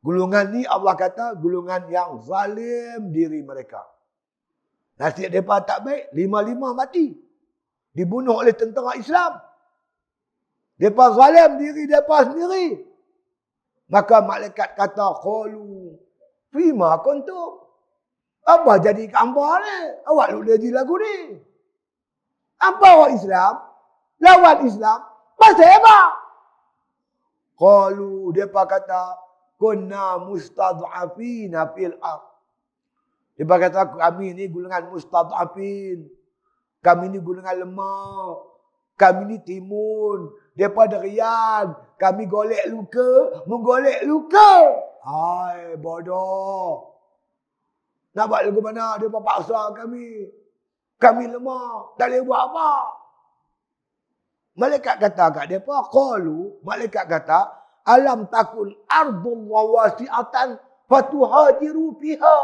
Golongan ni Allah kata golongan yang zalim diri mereka. Nasib mereka tak baik. 5-5 mati. Dibunuh oleh tentera Islam. Mereka zalim diri mereka sendiri. Maka malaikat kata, qalu fima kuntum. Apa jadi hamba ni? Awak lu jadi lagu ni. Apa orang Islam? Lawan Islam. Pasal apa? Qalu, mereka kata, kunna mustad'afina fil ardh. Mereka kata, kami ni golongan mustad'afin. Kami ni golongan lemah. Kami ni timun. Mereka derian. Kami golek luka. Menggolek luka. Hai, bodoh. Nak buat lagu mana? Dia paksa kami. Kami lemah. Tak boleh buat apa. Malaikat kata kat dia apa? Qalu. Malaikat kata. Alam takun ardullah wasi'atan fatuhajiru fiha.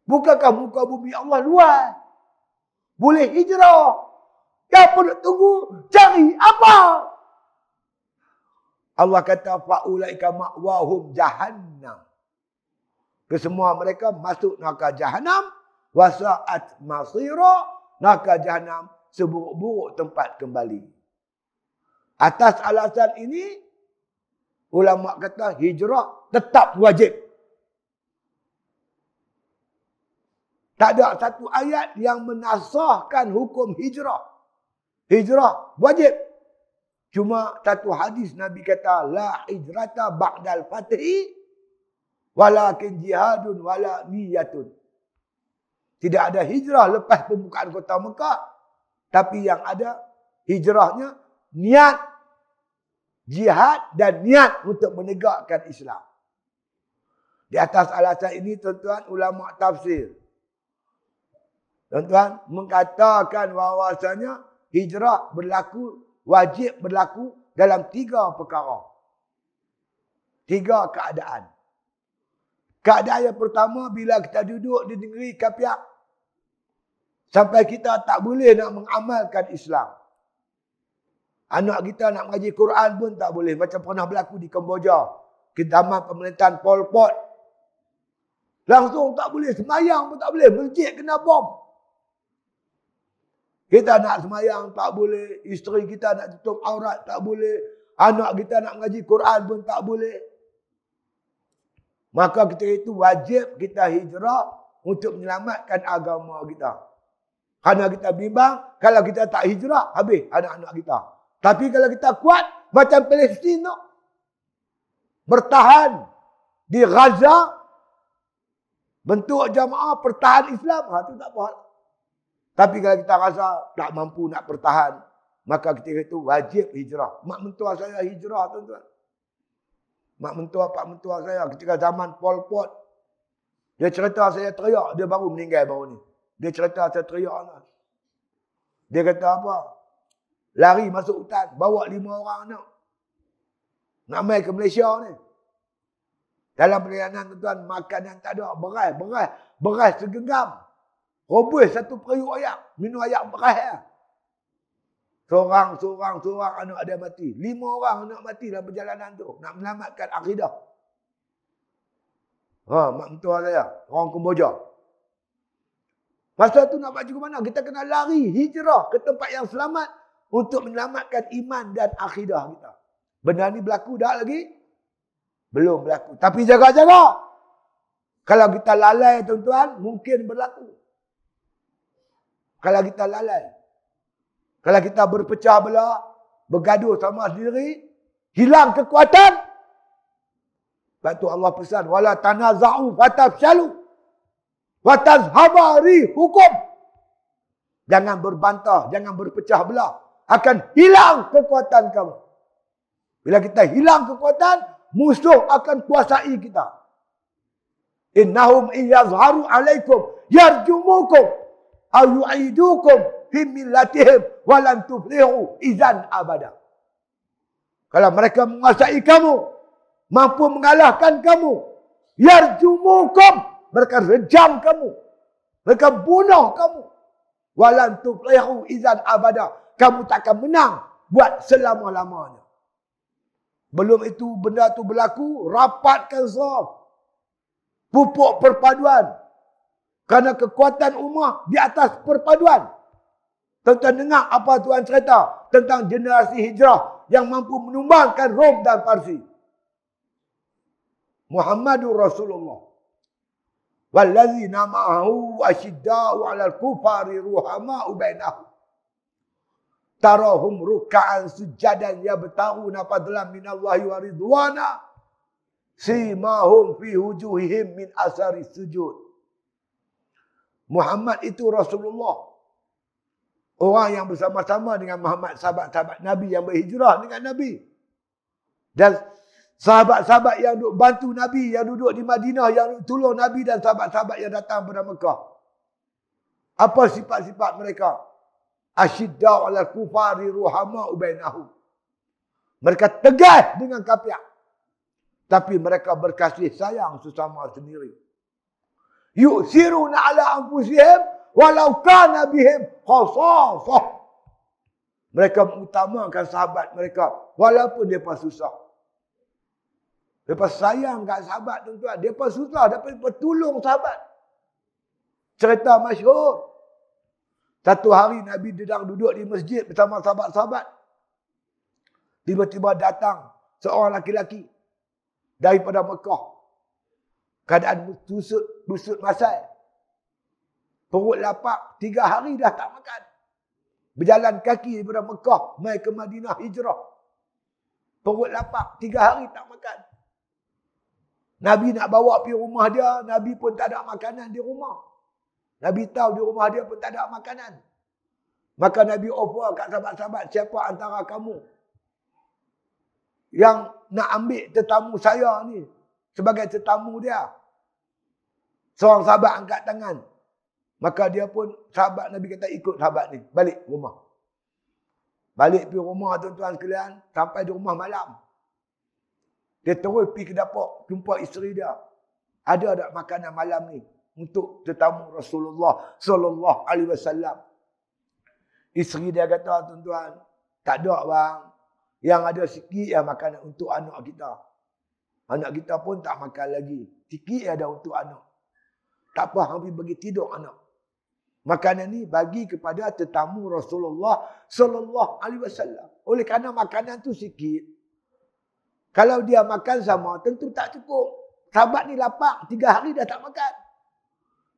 Bukankah muka bumi Allah luas? Boleh hijrah. Apa nak tunggu? Cari apa? Allah kata fa'ulaika ma'wahum jahannam. Kesemua mereka masuk neraka Jahannam. Wasa'at masira. Neraka Jahannam seburuk-buruk tempat kembali. Atas alasan ini, ulama kata hijrah tetap wajib. Tak ada satu ayat yang menasahkan hukum hijrah. Hijrah wajib. Cuma satu hadis Nabi kata, la hijrata ba'dal fathi. Walakin jihadun wala niyatun. Tidak ada hijrah lepas pembukaan kota Mekah. Tapi yang ada hijrahnya niat. Jihad dan niat untuk menegakkan Islam. Di atas alasan ini tuan-tuan ulama tafsir. Tuan-tuan mengatakan bahawasanya hijrah berlaku, wajib berlaku dalam 3 perkara. 3 keadaan. Keadaan yang pertama bila kita duduk di negeri kafir. Sampai kita tak boleh nak mengamalkan Islam. Anak kita nak mengaji Quran pun tak boleh. Macam pernah berlaku di Kemboja. Zaman pemerintahan Pol Pot. Langsung tak boleh. Semayang pun tak boleh. Masjid kena bom. Kita nak semayang tak boleh. Isteri kita nak tutup aurat tak boleh. Anak kita nak mengaji Quran pun tak boleh. Maka ketika itu wajib kita hijrah untuk menyelamatkan agama kita. Kerana kita bimbang, kalau kita tak hijrah, habis anak-anak kita. Tapi kalau kita kuat, macam Palestin tu. Bertahan di Gaza. Bentuk jamaah pertahan Islam. Itu tak apa. Tapi kalau kita rasa tak mampu nak bertahan, maka ketika itu wajib hijrah. Mak mentua saya hijrah, tuan-tuan. Mak mentua, pak mentua saya ketika zaman Pol Pot. Dia cerita saya teriak. Dia baru meninggal baru ni. Dia cerita saya teriak. Dia kata apa? Lari masuk hutan. Bawa 5 orang anak. Nak main ke Malaysia ni. Dalam perjalanan tuan-tuan, makanan tak ada. Beras segenggam. Robus satu periuk ayak. Minum ayak beras ya. Seorang anak dia mati. 5 orang anak mati dalam perjalanan tu. Nak menyelamatkan akidah. Mak mentua saya. Orang Kemboja. Masa tu nak baju ke mana? Kita kena lari, hijrah ke tempat yang selamat untuk menyelamatkan iman dan akidah kita. Benda ni berlaku dah lagi? Belum berlaku. Tapi jaga-jaga. Kalau kita lalai tuan-tuan, mungkin berlaku. Kalau kita lalai. Kalau kita berpecah belah, bergaduh sama sendiri, hilang kekuatan. Sebab tu Allah pesan, wala tanaza'u fatafshalu wa tazhaba rihukum. Jangan berbantah, jangan berpecah belah. Akan hilang kekuatan kamu. Bila kita hilang kekuatan, musuh akan kuasai kita. Innahum iyazharu alaikum yarjumukum aw yu'idukum fi millatihim wa lan tuflihu idzan abada. Kalau mereka menguasai kamu, mampu mengalahkan kamu, yarjumukum, mereka rejam kamu. Mereka bunuh kamu. Walan tuflihu idzan abada. Kamu takkan menang buat selama-lamanya. Belum itu benda tu berlaku, rapatkan saf. Pupuk perpaduan. Kerana kekuatan ummah di atas perpaduan. Tuan-tuan dengar apa Tuhan cerita tentang generasi hijrah yang mampu menumbangkan Rom dan Parsi. Muhammadur Rasulullah. Wallazina ma'ahu asyidda'u 'alal kufari ruhama'u bainahum. Tarahum ruk'an sujadan yabtaghuna fadlan minallahi wa ridwana. Simahum fi wujuhihim min asari sujud. Muhammad itu Rasulullah. Orang yang bersama-sama dengan Muhammad, sahabat-sahabat Nabi yang berhijrah dengan Nabi. Dan sahabat-sahabat yang duduk bantu Nabi, yang duduk di Madinah, yang tolong Nabi dan sahabat-sahabat yang datang pada Mekah. Apa sifat-sifat mereka? Asyidda'u 'alal kufari ruhama'u bainahum. Mereka tegas dengan kafir. Tapi mereka berkasih sayang sesama sendiri. Yu'siruna 'ala anfusihim walau kana bihim khasasah. Mereka mengutamakan sahabat mereka walaupun mereka susah. Mereka sayang kat sahabat tuan-tuan. Mereka susah dapat tolong sahabat. Cerita masyhur. Satu hari Nabi sedang duduk di masjid bersama sahabat-sahabat. Tiba-tiba datang seorang laki-laki daripada Mekah. Keadaan busut masai. Perut lapar, 3 hari dah tak makan. Berjalan kaki daripada Mekah, mai ke Madinah hijrah. Perut lapar, 3 hari tak makan. Nabi nak bawa pergi rumah dia, Nabi pun tak ada makanan di rumah. Nabi tahu di rumah dia pun tak ada makanan. Maka Nabi offer kat sahabat-sahabat, siapa antara kamu yang nak ambil tetamu saya ni sebagai tetamu dia? Seorang sahabat angkat tangan. Maka dia pun, sahabat Nabi kata, ikut sahabat ni. Balik rumah. Balik pergi rumah tuan-tuan sekalian. Sampai di rumah malam. Dia terus pergi ke dapur. Jumpa isteri dia. Ada tak makanan malam ni? Untuk tetamu Rasulullah Sallallahu Alaihi Wasallam. Isteri dia kata, tuan-tuan, Tak ada bang. Yang ada sikit yang makanan untuk anak kita. Anak kita pun tak makan lagi. Sikit ada untuk anak. Tak apa, hampir bagi tidur anak. Makanan ni bagi kepada tetamu Rasulullah sallallahu alaihi wasallam. Oleh kerana makanan tu sikit. Kalau dia makan sama, tentu tak cukup. Sahabat ni lapar, 3 hari dah tak makan.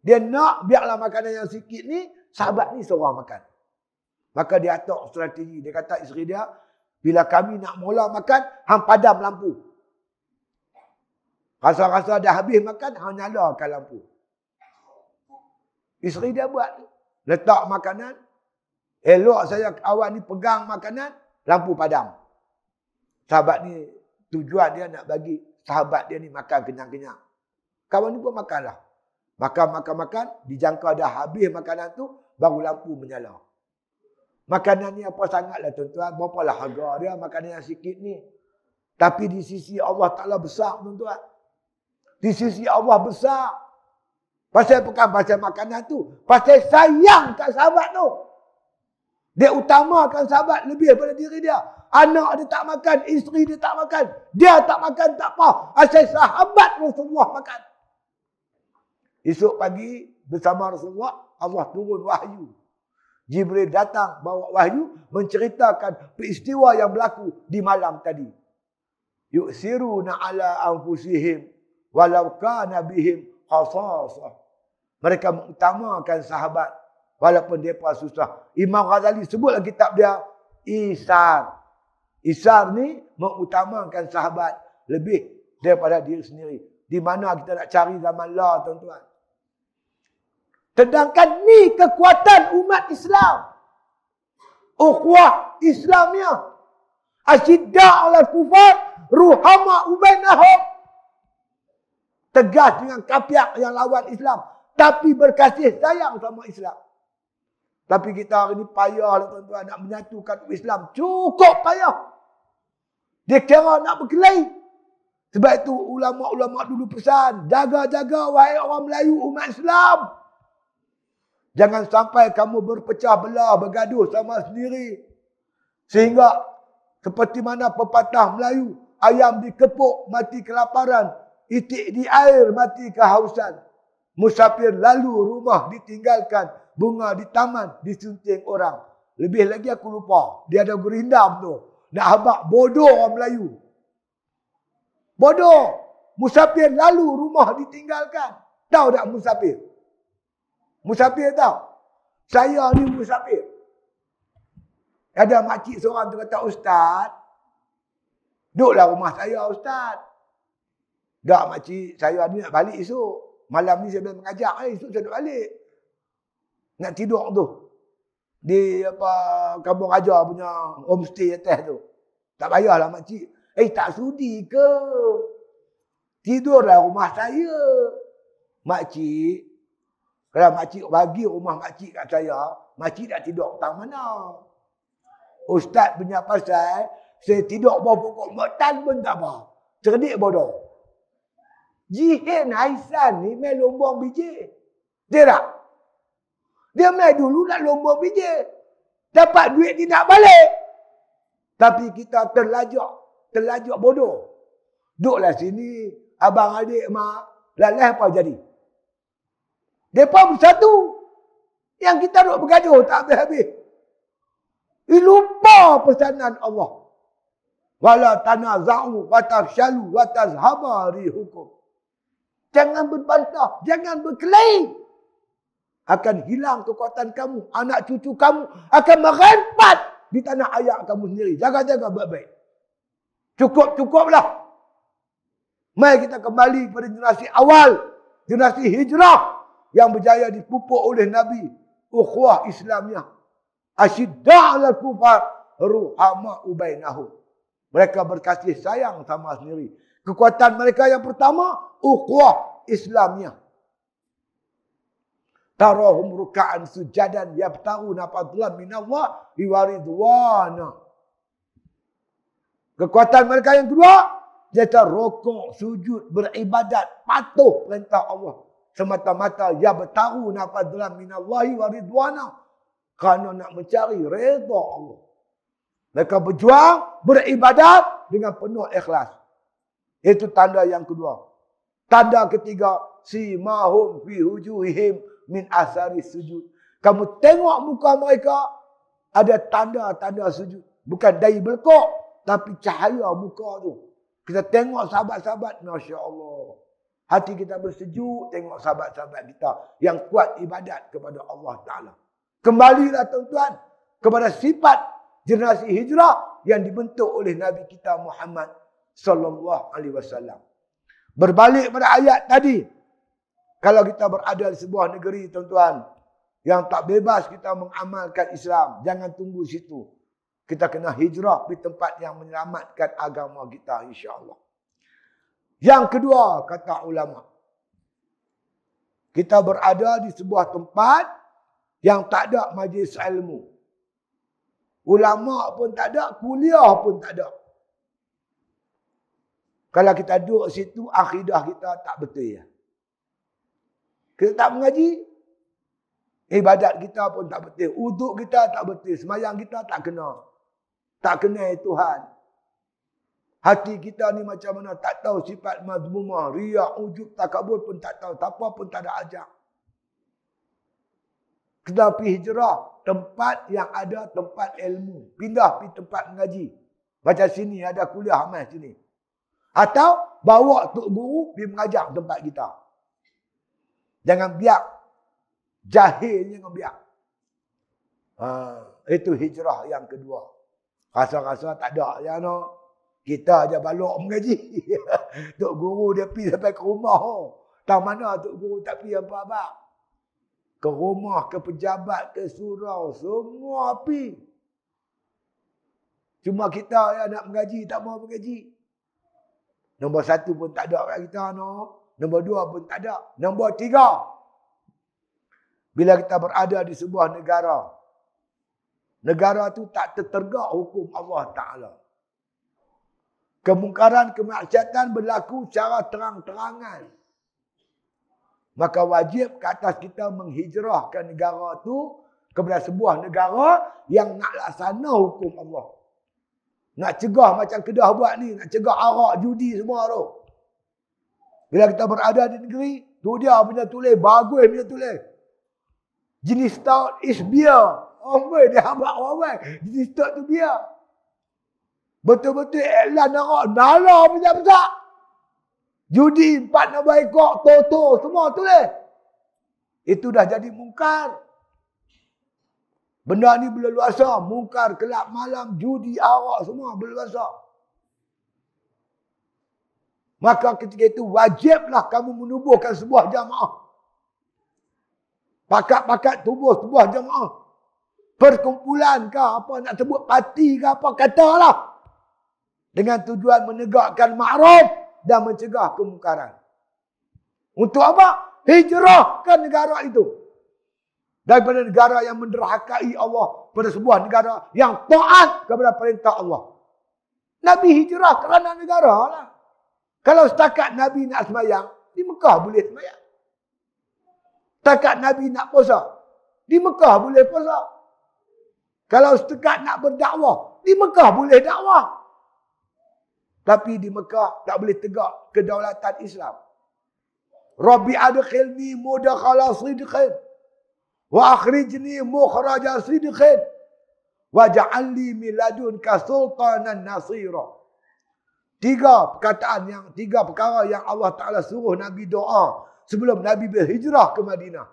Dia nak biarlah makanan yang sikit ni, sahabat ni seorang makan. Maka dia atur strategi. Dia kata isteri dia, bila kami nak mula makan, hang padam lampu. Rasa-rasa dah habis makan, hang nyalakan lampu. Isteri dia buat. Letak makanan. Elok saya awak ni pegang makanan, lampu padam. Sahabat ni, tujuan dia nak bagi sahabat dia ni makan kenyang-kenyang. Kawan ni pun makanlah. Makan. Dijangka dah habis makanan tu, baru lampu menyala. Makanan ni apa sangatlah tuan-tuan. Berapalah harga dia makanan yang sikit ni. Tapi di sisi Allah Ta'ala besar tuan-tuan. Di sisi Allah besar. Pasal bukan pasal makanan tu. Pasal sayang kat sahabat tu. Dia utamakan sahabat lebih daripada diri dia. Anak dia tak makan. Isteri dia tak makan. Dia tak makan tak apa. Asal sahabat Rasulullah makan. Esok pagi bersama Rasulullah. Allah turun wahyu. Jibril datang bawa wahyu. Menceritakan peristiwa yang berlaku di malam tadi. Yu'siruna ala anfusihim. Walau kana bihim khasasah. Mereka mengutamakan sahabat. Walaupun mereka susah. Imam Ghazali sebutlah kitab dia. Isar. Isar ni mengutamakan sahabat. Lebih daripada diri sendiri. Di mana kita nak cari zaman lah tuan-tuan. Sedangkan ni kekuatan umat Islam. Ukhuwah Islamiyah. Asyidda' ala kufar. Ruhama ubainahum. Tegas dengan kapiak yang lawan Islam. Tapi berkasih sayang sama Islam. Tapi kita hari ni payah lah tuan-tuan. Nak menyatukan Islam. Cukup payah. Dia kira nak berkelahi. Sebab itu ulama-ulama dulu pesan. Jaga-jaga wahai orang Melayu umat Islam. Jangan sampai kamu berpecah belah. Bergaduh sama sendiri. Sehingga seperti mana pepatah Melayu. Ayam dikepuk mati kelaparan. Itik di air mati kehausan. Musafir lalu rumah ditinggalkan. Bunga di taman disunting orang. Lebih lagi aku lupa. Dia ada gerindam tu. Nak habak bodoh orang Melayu. Bodoh. Musafir lalu rumah ditinggalkan. Tahu tak musafir? Musafir tahu? Saya ni musafir. Ada makcik seorang tu kata, Ustaz. Duduklah rumah saya Ustaz. Tak makcik, saya ni nak balik esok. Malam ni saya boleh mengajak. Esok saya nak balik. Nak tidur tu. Di Kampung Raja punya homestay atas tu. Tak payahlah makcik. Tak sudi ke? Tidurlah rumah saya. Makcik. Kalau makcik bagi rumah makcik kat saya. Makcik tak tidur petang mana? Ustaz punya pasal. Saya tidur bawah pokok metan pun tak apa. Cerdik bodoh. Jihin Haisan ni main lombong biji. Dia tak? Dia main dulu nak lombong biji. Dapat duit dia nak balik. Tapi kita terlajak bodoh. Duduklah sini. Abang adik mak. Lalah apa jadi? Mereka bersatu. Yang kita duduk bergaduh tak habis-habis. Lupa pesanan Allah. Wala tanaza'u wa tafshalu wa tazhaba rihukum. Jangan berbantah. Jangan berkelahi. Akan hilang kekuatan kamu. Anak cucu kamu akan merempat di tanah ayak kamu sendiri. Jaga-jaga baik-baik. Cukup-cukuplah. Mari kita kembali pada generasi awal. Generasi hijrah. Yang berjaya dipupuk oleh Nabi. Ukhuwah Islamiyah. Asyidda' alal kufar. Ruhama ubainahum. Mereka berkasih sayang sama sendiri. Kekuatan mereka yang pertama, ukhuwah Islamiyah. Tarahum ruka'an sujadan yabtaguna fadlan minallah wa ridwana. Kekuatan mereka yang kedua, mereka rukuk, sujud, beribadat, patuh perintah Allah. Semata-mata yabtaguna fadlan minallah wa ridwana. Kerana nak mencari redha Allah. Mereka berjuang, beribadat dengan penuh ikhlas. Itu tanda yang kedua. Tanda ketiga, simahum fi wujuhihim min asari sujud. Kamu tengok muka mereka, ada tanda-tanda sujud. Bukan dari belkok, tapi cahaya muka tu. Kita tengok sahabat-sahabat, Masya Allah. Hati kita bersejuk, tengok sahabat-sahabat kita yang kuat ibadat kepada Allah Ta'ala. Kembalilah tuan-tuan kepada sifat generasi hijrah yang dibentuk oleh Nabi kita Muhammad sallallahu alaihi wasallam. Berbalik pada ayat tadi. Kalau kita berada di sebuah negeri tuan-tuan yang tak bebas kita mengamalkan Islam, jangan tunggu situ. Kita kena hijrah di tempat yang menyelamatkan agama kita, insya-Allah. Yang kedua, kata ulama, kita berada di sebuah tempat yang tak ada majlis ilmu. Ulama pun tak ada, kuliah pun tak ada. Kalau kita duduk situ, akidah kita tak betul ya. Kita tak mengaji, ibadat kita pun tak betul. Uduk kita tak betul, semayang kita tak kena. Tak kenal Tuhan. Hati kita ni macam mana, tak tahu sifat mazmumah, riak, ujub, takabur pun tak tahu. Apa pun tak ada ajak. Kena pergi hijrah, tempat yang ada tempat ilmu. Pindah pergi tempat mengaji. Macam sini ada kuliah amal sini. Atau bawa tok guru pergi mengajar tempat kita. Jangan biar. Jahil jangan biar. Itu hijrah yang kedua. Rasa-rasa tak ada. Ya, no? Kita aja balok mengaji. Tok guru dia pergi sampai ke rumah. Tak mana tok guru tak pergi apa-apa. Ke rumah, ke pejabat, ke surau. Semua pergi. Cuma kita yang nak mengaji, tak mau mengaji. Nombor 1 pun tak ada kat kita. No. Nombor 2 pun tak ada. Nombor 3. Bila kita berada di sebuah negara. Negara tu tak tertegak hukum Allah Ta'ala. Kemungkaran, kemaksiatan berlaku secara terang-terangan. Maka wajib ke atas kita menghijrahkan negara tu kepada sebuah negara yang nak laksana hukum Allah. Nak cegah macam Kedah buat ni. Nak cegah arak, judi semua tu. Bila kita berada di negeri, tu dia punya tulis. Bagus punya tulis. Jenis stout is beer. Oh, dia habak orang. Jenis stout tu beer. Betul-betul iklan arak. Nala punya besar. Judi 4 nombor ekor. Toto semua tulis. Itu dah jadi mungkar. Benda ni berleluasa. Mungkar, kelab malam, judi, arak semua berleluasa. Maka ketika itu wajiblah kamu menubuhkan sebuah jamaah. Pakat-pakat tubuh sebuah jamaah. Perkumpulan ke apa nak sebut parti ke apa katalah. Dengan tujuan menegakkan ma'ruf dan mencegah kemungkaran. Untuk apa? Hijrahkan negara itu. Daripada negara yang menderhakai Allah pada sebuah negara yang taat kepada perintah Allah. Nabi hijrah kerana negara lah. Kalau setakat Nabi nak semayang, di Mekah boleh semayang. Setakat Nabi nak puasa, di Mekah boleh puasa. Kalau setakat nak berdakwah, di Mekah boleh dakwah. Tapi di Mekah tak boleh tegak kedaulatan Islam. Rabbi adkhilni mudkhala sidqin wa akhrijni mukhraja sidqin waj'alni min ladunka sultanan nasira. 3 perkara yang Allah Ta'ala suruh Nabi doa sebelum Nabi berhijrah ke Madinah.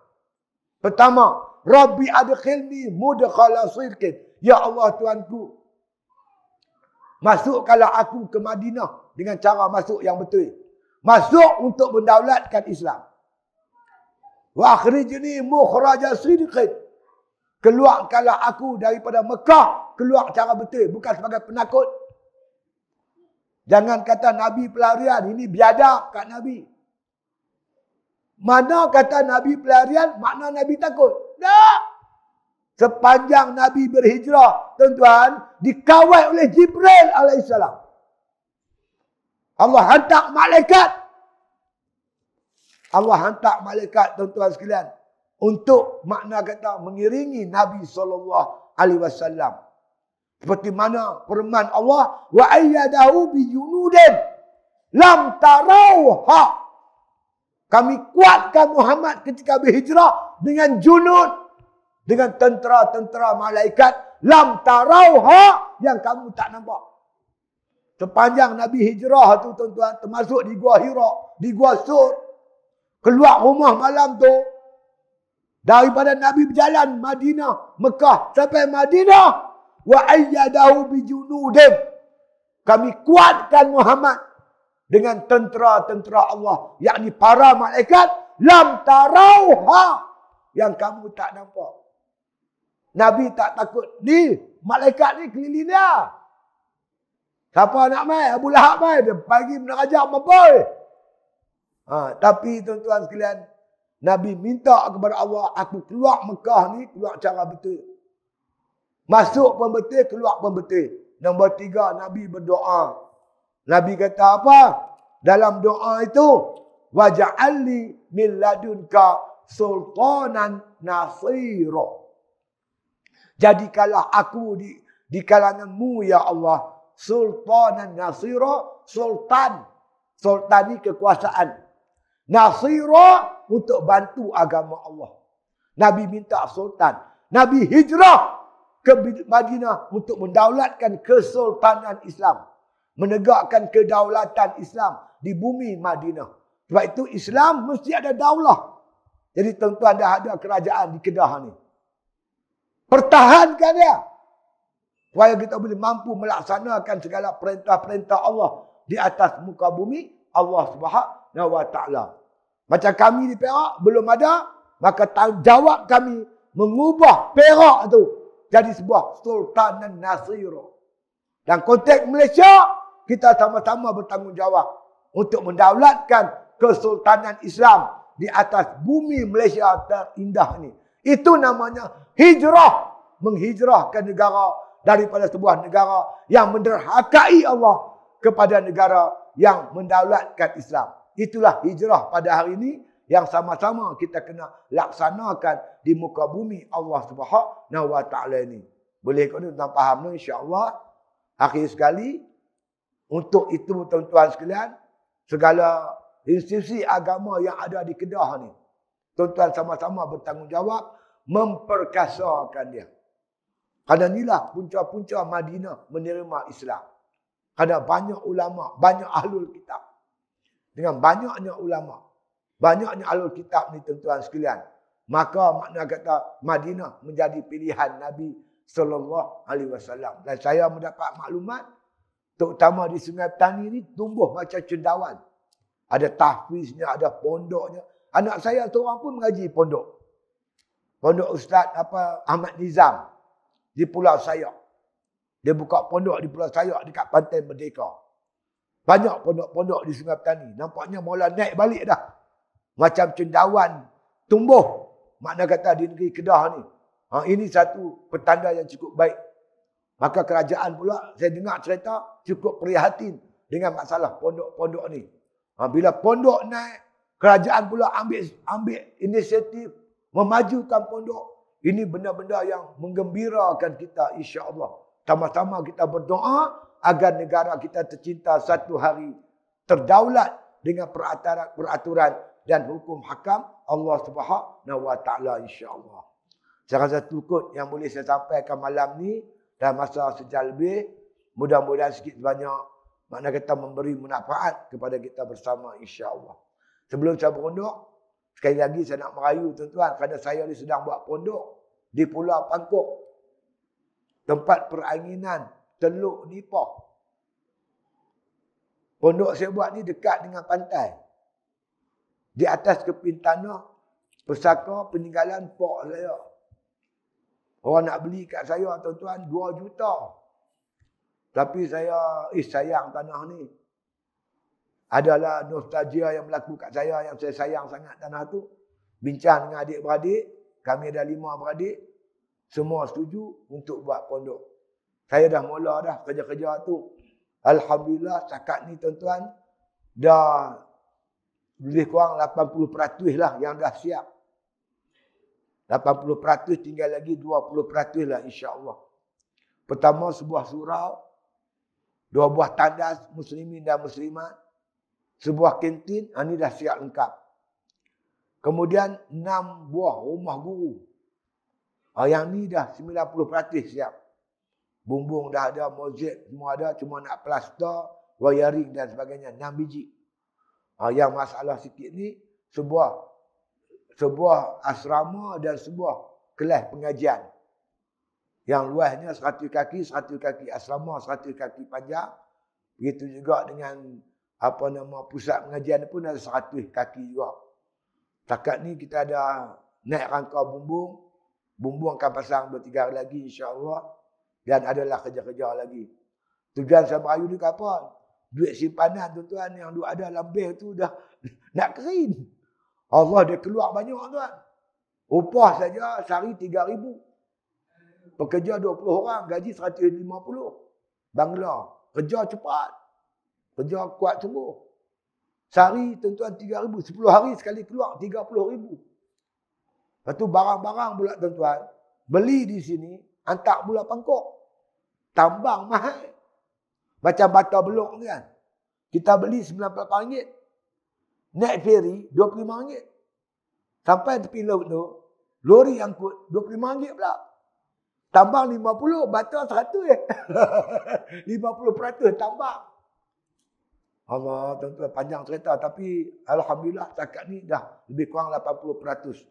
Pertama, Rabbi adkhilni mudkhala sidqin. Ya Allah Tuanku, masukkanlah aku ke Madinah dengan cara masuk yang betul. Masuk untuk mendaulatkan Islam. Wa akhrijni mukhraja sidqin. Keluarkanlah aku daripada Mekah, keluar cara betul, bukan sebagai penakut. Jangan kata Nabi pelarian, ini biadab kat Nabi. Mana kata Nabi pelarian, makna Nabi takut? Tak. Sepanjang Nabi berhijrah, tuan-tuan, dikawal oleh Jibril alaihissalam. Allah hantar malaikat. Allah hantar malaikat, tuan-tuan sekalian, untuk makna kata mengiringi Nabi SAW. Seperti mana firman Allah, wa ayyadahu bi junudin lam tarauha. Kami kuatkan Muhammad ketika berhijrah dengan junud, dengan tentera-tentera malaikat, lam tarauha, yang kamu tak nampak. Sepanjang Nabi hijrah tu tuan-tuan, termasuk di Gua Hira, di Gua Sur, keluar rumah malam tu, daripada Nabi berjalan Madinah, Mekah sampai Madinah, wa ayyadahu bi junudin. Kami kuatkan Muhammad dengan tentera-tentera Allah, yakni para malaikat, lam tarauha, yang kamu tak nampak. Nabi tak takut. Ni malaikat ni keliling dia. Siapa nak main? Abu Lahab main. Dia pagi menerajak maboi. Tapi tuan-tuan sekalian, Nabi minta kepada Allah, aku keluar Mekah ni, keluar cara betul. Masuk pun betul, keluar pun betul. Nombor 3, Nabi berdoa. Nabi kata apa? Dalam doa itu, waja'alli min ladunka sultanan nasira. Jadikanlah aku di kalanganmu ya Allah, sultanan nasira, sultan. Sultan ni kekuasaan. Nasira untuk bantu agama Allah. Nabi minta sultan. Nabi hijrah ke Madinah untuk mendaulatkan kesultanan Islam. Menegakkan kedaulatan Islam di bumi Madinah. Sebab itu Islam mesti ada daulah. Jadi tuan-tuan dah ada kerajaan di Kedah ni. Pertahankan dia. Supaya kita boleh mampu melaksanakan segala perintah-perintah Allah di atas muka bumi Allah Subhanahu wa Ta'ala. Macam kami di Perak belum ada, maka tanggungjawab kami mengubah Perak tu jadi sebuah sultanan nasira. Dan konteks Malaysia, kita sama-sama bertanggungjawab untuk mendaulatkan kesultanan Islam di atas bumi Malaysia terindah ni. Itu namanya hijrah. Menghijrahkan negara daripada sebuah negara yang menderhakai Allah kepada negara yang mendaulatkan Islam. Itulah hijrah pada hari ini yang sama-sama kita kena laksanakan di muka bumi Allah Subhanahu wa Ta'ala ini. Boleh kau tuan faham ni insya-Allah. Akhir sekali, untuk itu tuan-tuan sekalian, segala institusi agama yang ada di Kedah ni, tuan-tuan sama-sama bertanggungjawab memperkasakan dia. Kerana inilah punca-punca Madinah menerima Islam. Kerana banyak ulama, banyak ahlul kitab. Dengan banyaknya ulama, banyaknya ahlul kitab ni tuan-tuan sekalian, maka makna kata Madinah menjadi pilihan Nabi sallallahu alaihi wasallam. Dan saya mendapat maklumat, terutama di Sungai Petani ni tumbuh macam cendawan. Ada tahfiznya, ada pondoknya. Anak saya seorang pun mengaji pondok. Pondok Ustaz Ahmad Nizam di Pulau Sayak. Dia buka pondok di Pulau Sayak dekat Pantai Merdeka. Banyak pondok-pondok di Sungai Petani. Nampaknya mula naik balik dah. Macam cendawan tumbuh. Makna kata di negeri Kedah ni. Ini satu petanda yang cukup baik. Maka kerajaan pula, saya dengar cerita, cukup prihatin dengan masalah pondok-pondok ni. Bila pondok naik, kerajaan pula ambil inisiatif memajukan pondok. Ini benda-benda yang menggembirakan kita insya-Allah. Sama-sama kita berdoa agar negara kita tercinta satu hari terdaulat dengan peraturan dan hukum hakam Allah Subhanahu wa Ta'ala insya-Allah. Saya rasa cukup yang boleh saya sampaikan malam ni dalam masa sejam lebih. Mudah-mudahan sikit sebanyak makna kita memberi manfaat kepada kita bersama insya-Allah. Sebelum saya berunduk, sekali lagi saya nak merayu tuan-tuan kerana saya ni sedang buat pondok di Pulau Pangkok. Tempat peranginan Teluk Nipah. Pondok saya buat ni dekat dengan pantai. Di atas keping tanah pesaka peninggalan pak saya. Orang nak beli kat saya tuan-tuan 2 juta. Tapi saya sayang tanah ni. Adalah nostalgia yang berlaku kat saya yang saya sayang sangat tanah tu. Bincang dengan adik-beradik, kami ada 5 beradik, semua setuju untuk buat pondok. Saya dah mula dah kerja-kerja tu. Alhamdulillah setakat ni tuan-tuan dah lebih kurang 80% lah yang dah siap. 80% tinggal lagi 20% lah insya-Allah. Pertama, sebuah surau. 2 buah tandas muslimin dan muslimat. Sebuah kantin. Ini dah siap lengkap. Kemudian 6 buah rumah guru. Yang ni dah 90% siap. Bumbung dah ada, mozaik semua ada. Cuma nak plaster, wiring dan sebagainya. 6 biji. Yang masalah sikit ni, sebuah asrama dan sebuah kelas pengajian. Yang luasnya 100 kaki, 100 kaki. Asrama 100 kaki panjang. Begitu juga dengan pusat pengajian pun ada 100 kaki juga. Takat ni kita ada naik rangka bumbung. Bumbung akan pasang 2-3 hari lagi insya-Allah. Dan adalah kerja-kerja lagi. Tujuan saya merayu ni kapan? Duit simpanan tuan-tuan yang ada dalam bank tu dah nak kering. Allah dia keluar banyak tuan. Upah saja sehari 3,000. Pekerja 20 orang, gaji 150. Bangla. Kerja cepat. Kerja kuat sungguh. Sehari tuan-tuan 3,000. 10 hari sekali keluar 30,000. Lepas tu barang-barang pula tuan-tuan. Beli di sini, hantar pula Bangkok. Tambang mahal. Macam bata belok ni kan. Kita beli RM98. Naik ferry RM25. Sampai tepi laut tu, lori angkut RM25 pula. Tambang 50, bata 100 50% tambang. Allah, tuan-tuan, panjang cerita. Tapi Alhamdulillah, setakat ni dah lebih kurang 80%.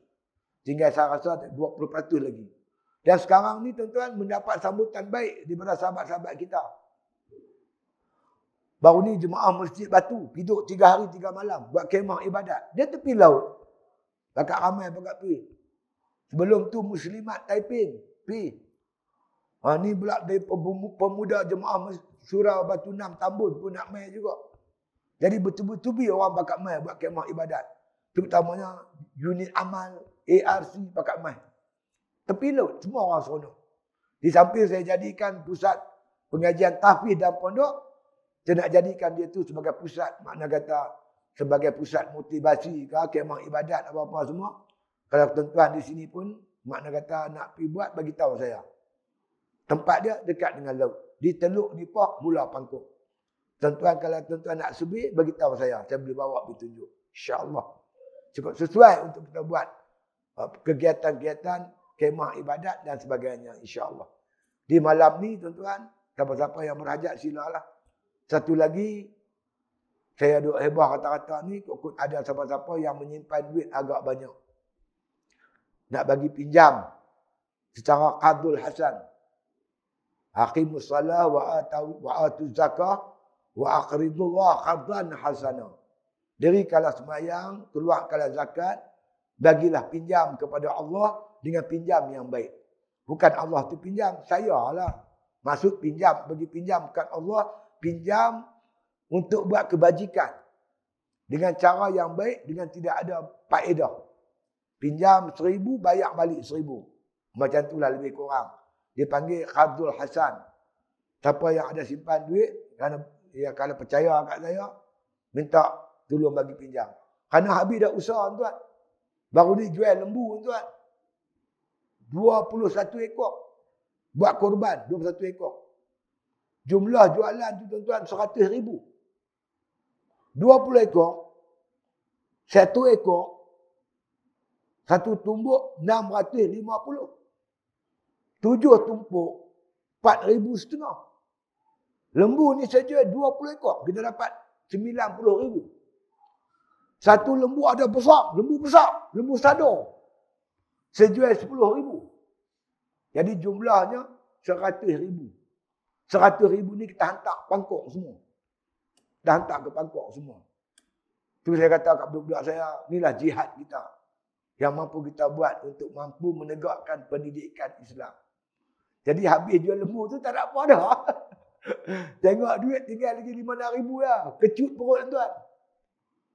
Tinggal saya rasa 20% lagi. Dan sekarang ni, tuan-tuan, mendapat sambutan baik daripada sahabat-sahabat kita. Baru ni jemaah Masjid Batu, hidup 3 hari 3 malam, buat kemah ibadat. Dia tepi laut. Bakal ramai bakal pergi. Sebelum tu Muslimat Taiping, pergi. Ni pula dari pemuda jemaah Surau Batu 6 Tambun pun nak main juga. Jadi betul-betul orang bakal main buat kemah ibadat. Terutamanya unit amal, ARC bakal main. Tepi laut, semua orang seronok. Di samping saya jadikan pusat pengajian tahfiz dan pondok, saya nak jadikan dia tu sebagai pusat, makna kata sebagai pusat motivasi ke, kemah ibadat apa-apa semua. Kalau tuan-tuan di sini pun, makna kata nak pergi buat, bagi tahu saya. Tempat dia dekat dengan laut. Di Teluk Nipah, Mula Pangkok. Tuan-tuan, kalau tuan-tuan nak subit, bagi tahu saya. Saya boleh bawa pergi tunjuk. InsyaAllah. Cukup sesuai untuk kita buat kegiatan-kegiatan, kemah ibadat dan sebagainya. InsyaAllah. Di malam ni, tuan-tuan, siapa-siapa yang berhajat silalah. Satu lagi, saya duk hebah kata-kata ni, kok ada siapa-siapa yang menyimpan duit agak banyak. Nak bagi pinjam secara qardul hasan. Aqimus salah wa atu zakah wa aqridullah qardan hasana. Dirikanlah sembahyang, keluarkanlah zakat, bagilah pinjam kepada Allah dengan pinjam yang baik. Bukan Allah tu pinjam, saya lah. Maksud pinjam, bagi pinjam bukan Allah, pinjam untuk buat kebajikan. Dengan cara yang baik, dengan tidak ada faedah. Pinjam 1,000, bayar balik 1,000. Macam itulah lebih kurang. Dia panggil qardul hasan. Siapa yang ada simpan duit, kalau percaya kat saya, minta tolong bagi pinjam. Kerana habis dah usaha tuan. Baru ni jual lembu tuan. 21 ekor. Buat korban 21 ekor. Jumlah jualan tu tuan-tuan 100,000. 20 ekor. 1 ekor. Satu tumbuk 650. 7 tumpuk 4,500. Lembu ni saja 20 ekor. Kita dapat 90,000. Satu lembu ada besar. Lembu besar. Lembu sadar. Saya jual 10,000. Jadi jumlahnya 100,000. 100,000 ni kita hantar Bangkok semua. Kita hantar ke Bangkok semua. Tu saya kata kat budak-budak saya, inilah jihad kita. Yang mampu kita buat untuk mampu menegakkan pendidikan Islam. Jadi habis jual lembu tu tak ada apa dah. Tengok duit tinggal lagi 5,000 lah. Kecut perut tuan.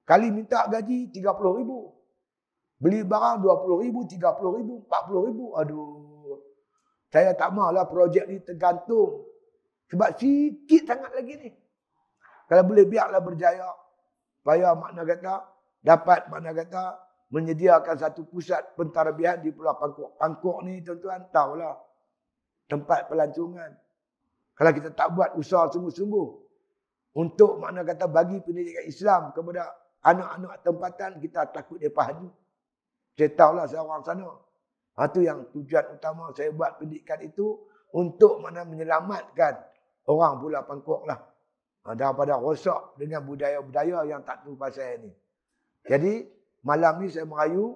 Kali minta gaji 30,000. Beli barang 20,000, 30,000, 40,000. Aduh. Saya tak mahulah projek ni tergantung. Sebab sikit sangat lagi ni. Kalau boleh biarlah berjaya. Supaya makna kata, dapat makna kata, menyediakan satu pusat pentarbiahan di Pulau Pangkok. Pangkok ni tuan-tuan tahulah. Tempat pelancongan. Kalau kita tak buat usaha sungguh-sungguh untuk makna kata bagi pendidikan Islam kepada anak-anak tempatan, kita takut mereka haju. Saya tahulah seorang sana. Itu yang tujuan utama saya buat pendidikan itu untuk mana menyelamatkan orang Pulau Pangkok lah. Daripada rosak dengan budaya-budaya yang tak tahu pasal ini. Jadi malam ni saya merayu,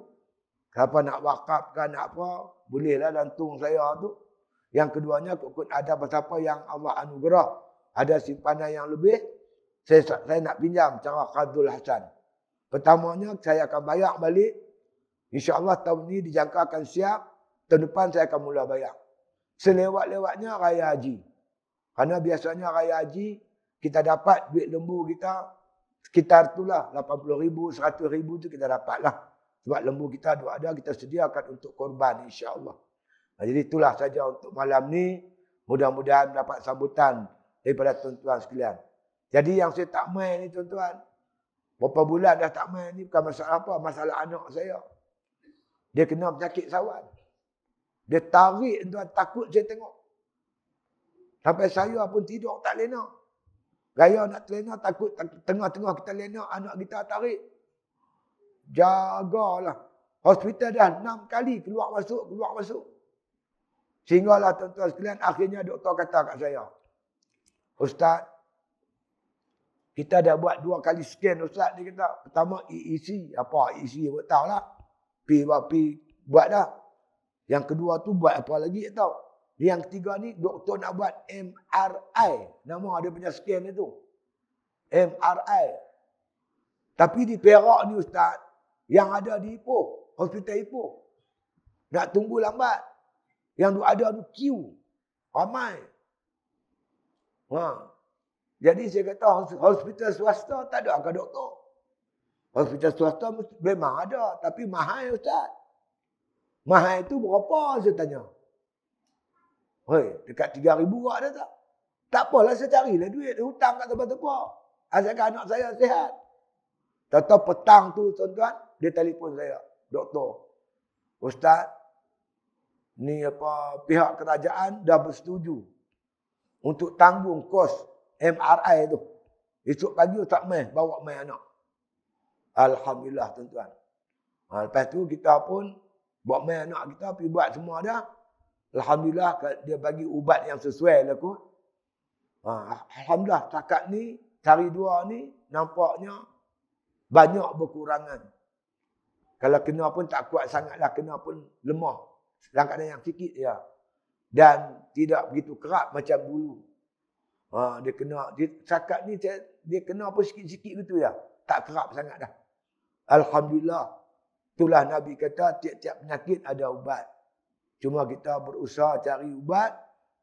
siapa nak wakafkan nak apa, bolehlah lantung saya tu. Yang keduanya kukut ada apa-apa yang Allah anugerah, ada simpanan yang lebih, saya nak pinjam cara qardul hasan. Pertamanya saya akan bayar balik. InsyaAllah tahun ni dijangka akan siap. Tahun depan saya akan mula bayar. Selewat-lewatnya Raya Haji. Karena biasanya Raya Haji, kita dapat duit lembu kita sekitar itulah 80,000, 100,000 tu kita dapat lah. Sebab lembu kita ada, kita sediakan untuk korban insyaAllah. Jadi itulah saja untuk malam ni. Mudah-mudahan dapat sambutan daripada tuan-tuan sekalian. Jadi yang saya tak main ni tuan-tuan, berapa bulan dah tak main ni bukan masalah apa, masalah anak saya. Dia kena penyakit sawan. Dia tarik tuan, takut saya tengok. Sampai saya pun tidur tak lena. Gaya nak terlena, takut tengah-tengah kita lena, anak kita tarik. Jagalah. Hospital dah 6 kali keluar masuk. Sehinggalah tuan-tuan sekalian, akhirnya doktor kata kat saya, Ustaz, kita dah buat 2 kali scan Ustaz. Dia kata, pertama EEC. Apa EEC? Aku tahu lah. P buat dah. Yang kedua tu buat apa lagi tak tahu. Yang ketiga ni, doktor nak buat MRI. Nama dia punya scan itu. MRI. Tapi di Perak ni Ustaz, yang ada di Ipoh, hospital Ipoh. Nak tunggu lambat. Yang ada tu queue. Ramai. Jadi saya kata, hospital swasta tak ada ke doktor? Hospital swasta memang ada, tapi mahal Ustaz. Mahal itu berapa saya tanya? Dekat 3,000 ada tak? Tak apalah, saya carilah duit. Hutang kat tempat-tempat. Asalkan anak saya sihat. Tahu petang tu tuan-tuan, dia telefon saya. Doktor, Ustaz, ni pihak kerajaan dah bersetuju untuk tanggung kos MRI tu. Esok pagi Ustaz bawa mai anak. Alhamdulillah tuan-tuan. Lepas tu kita pun bawa mai anak kita pergi buat semua dah. Alhamdulillah dia bagi ubat yang sesuai lah kot. Alhamdulillah setakat ni cari dua ni nampaknya banyak berkurangan. Kalau kena pun tak kuat sangatlah, kena pun lemah. Kadang-kadang yang sikit ya. Dan tidak begitu kerap macam dulu. Setakat ni dia kena pun sikit-sikit gitu ya. Tak kerap sangat dah. Alhamdulillah. Itulah Nabi kata tiap-tiap penyakit ada ubat. Cuma kita berusaha cari ubat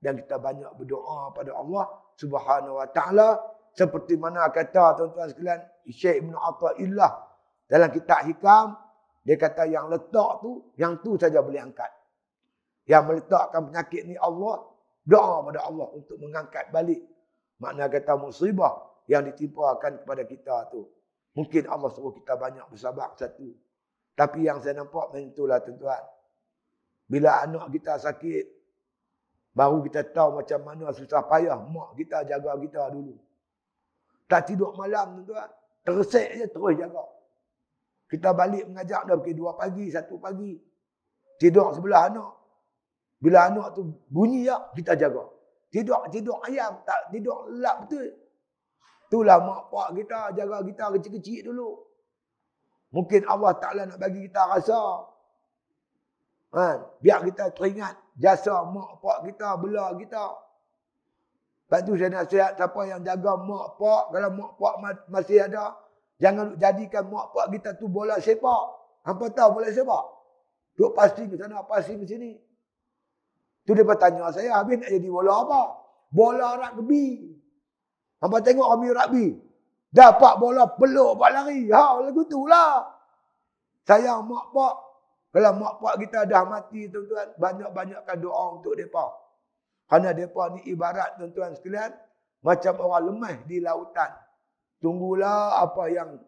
dan kita banyak berdoa pada Allah Subhanahu Wa Taala seperti mana kata tuan-tuan sekalian Syekh Ibn Athaillah dalam kitab Hikam, dia kata yang letak tu, yang tu saja boleh angkat. Yang meletakkan penyakit ni Allah, doa pada Allah untuk mengangkat balik makna kata musibah yang ditimpakan kepada kita tu. Mungkin Allah suruh kita banyak bersabar satu. Tapi yang saya nampak macam itulah tuan-tuan. Bila anak kita sakit, baru kita tahu macam mana susah payah mak kita jaga kita dulu. Tak tidur malam tuan-tuan. Tersek je terus jaga. Kita balik mengajar dah pukul 2 pagi, 1 pagi. Tidur sebelah anak. Bila anak tu bunyi ya, kita jaga. Tidur ayam, tak tidur lelap betul. Itulah mak pak kita jaga kita kecil-kecil dulu. Mungkin Allah Ta'ala nak bagi kita rasa. Biar kita teringat jasa mak pak kita, bela kita. Lepas tu saya nasihat siapa yang jaga mak pak, kalau mak pak masih ada, jangan jadikan mak pak kita tu bola sepak. Hampa tahu bola sepak? Duk passing ke sana, passing ke sini. Tu dia bertanya saya, habis nak jadi bola apa? Bola rugby. Hampa tengok kami rugby. Dapat bola peluk buat lari. Lagu tu lah. Sayang mak pak. Kalau mak pak kita dah mati tuan-tuan, banyak-banyakkan doa untuk mereka. Kerana mereka ni ibarat tuan-tuan sekalian, macam orang lemah di lautan. Tunggulah apa yang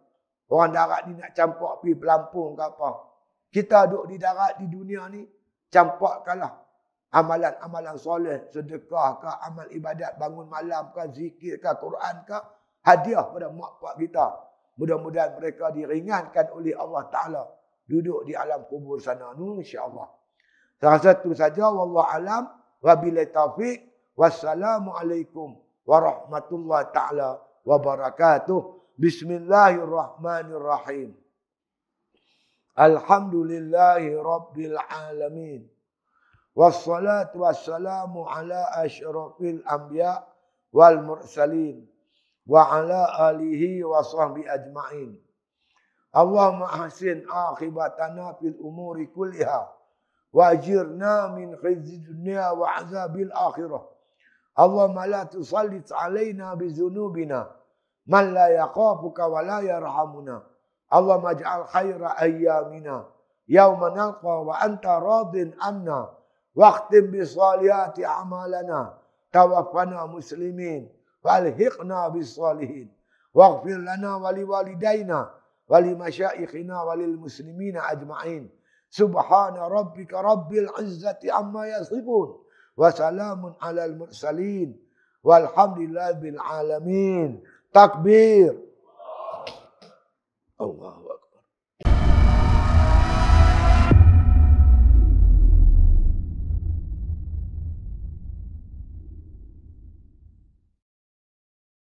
orang darat ni nak campak pergi pelampung ke apa. Kita duduk di darat di dunia ni, campakkanlah amalan-amalan soleh, sedekah ke, amal ibadat, bangun malam ke, zikir ke, Quran ke, hadiah pada mak pak kita. Mudah-mudahan mereka diringankan oleh Allah Ta'ala. Duduk di alam kubur sana. InsyaAllah. Salah satu saja. Wallahu alam. Wabillahi taufiq. Wassalamualaikum warahmatullahi ta'ala wabarakatuh. Bismillahirrahmanirrahim. Alhamdulillahi rabbil alamin. Wassalatu wassalamu ala asyrafil anbiya wal mursalin. Wa ala alihi wa sahbihi ajma'in. Allahumma ahsin akhibatana fil umuri kulliha. Wa ajirna min khizyi dunya wa azabil akhirah. Allahumma la tusallit alaina bizunubina. Man la yaqafuka wa la yarhamuna. Allahumma aj'al khaira ayyamina. Yawma nalqa wa anta radin anna. Waqtim bisalihati amalana. Tawaffana muslimin. Walhiqna bis-salihin. Waghfir lana wa liwalidayna wa limasyayikhina wa lil muslimina ajma'in. Subhana rabbika rabbil izzati amma yasifun. Wa salamun alal mursalin. Walhamdulillahi bil alamin. Takbir. Allah.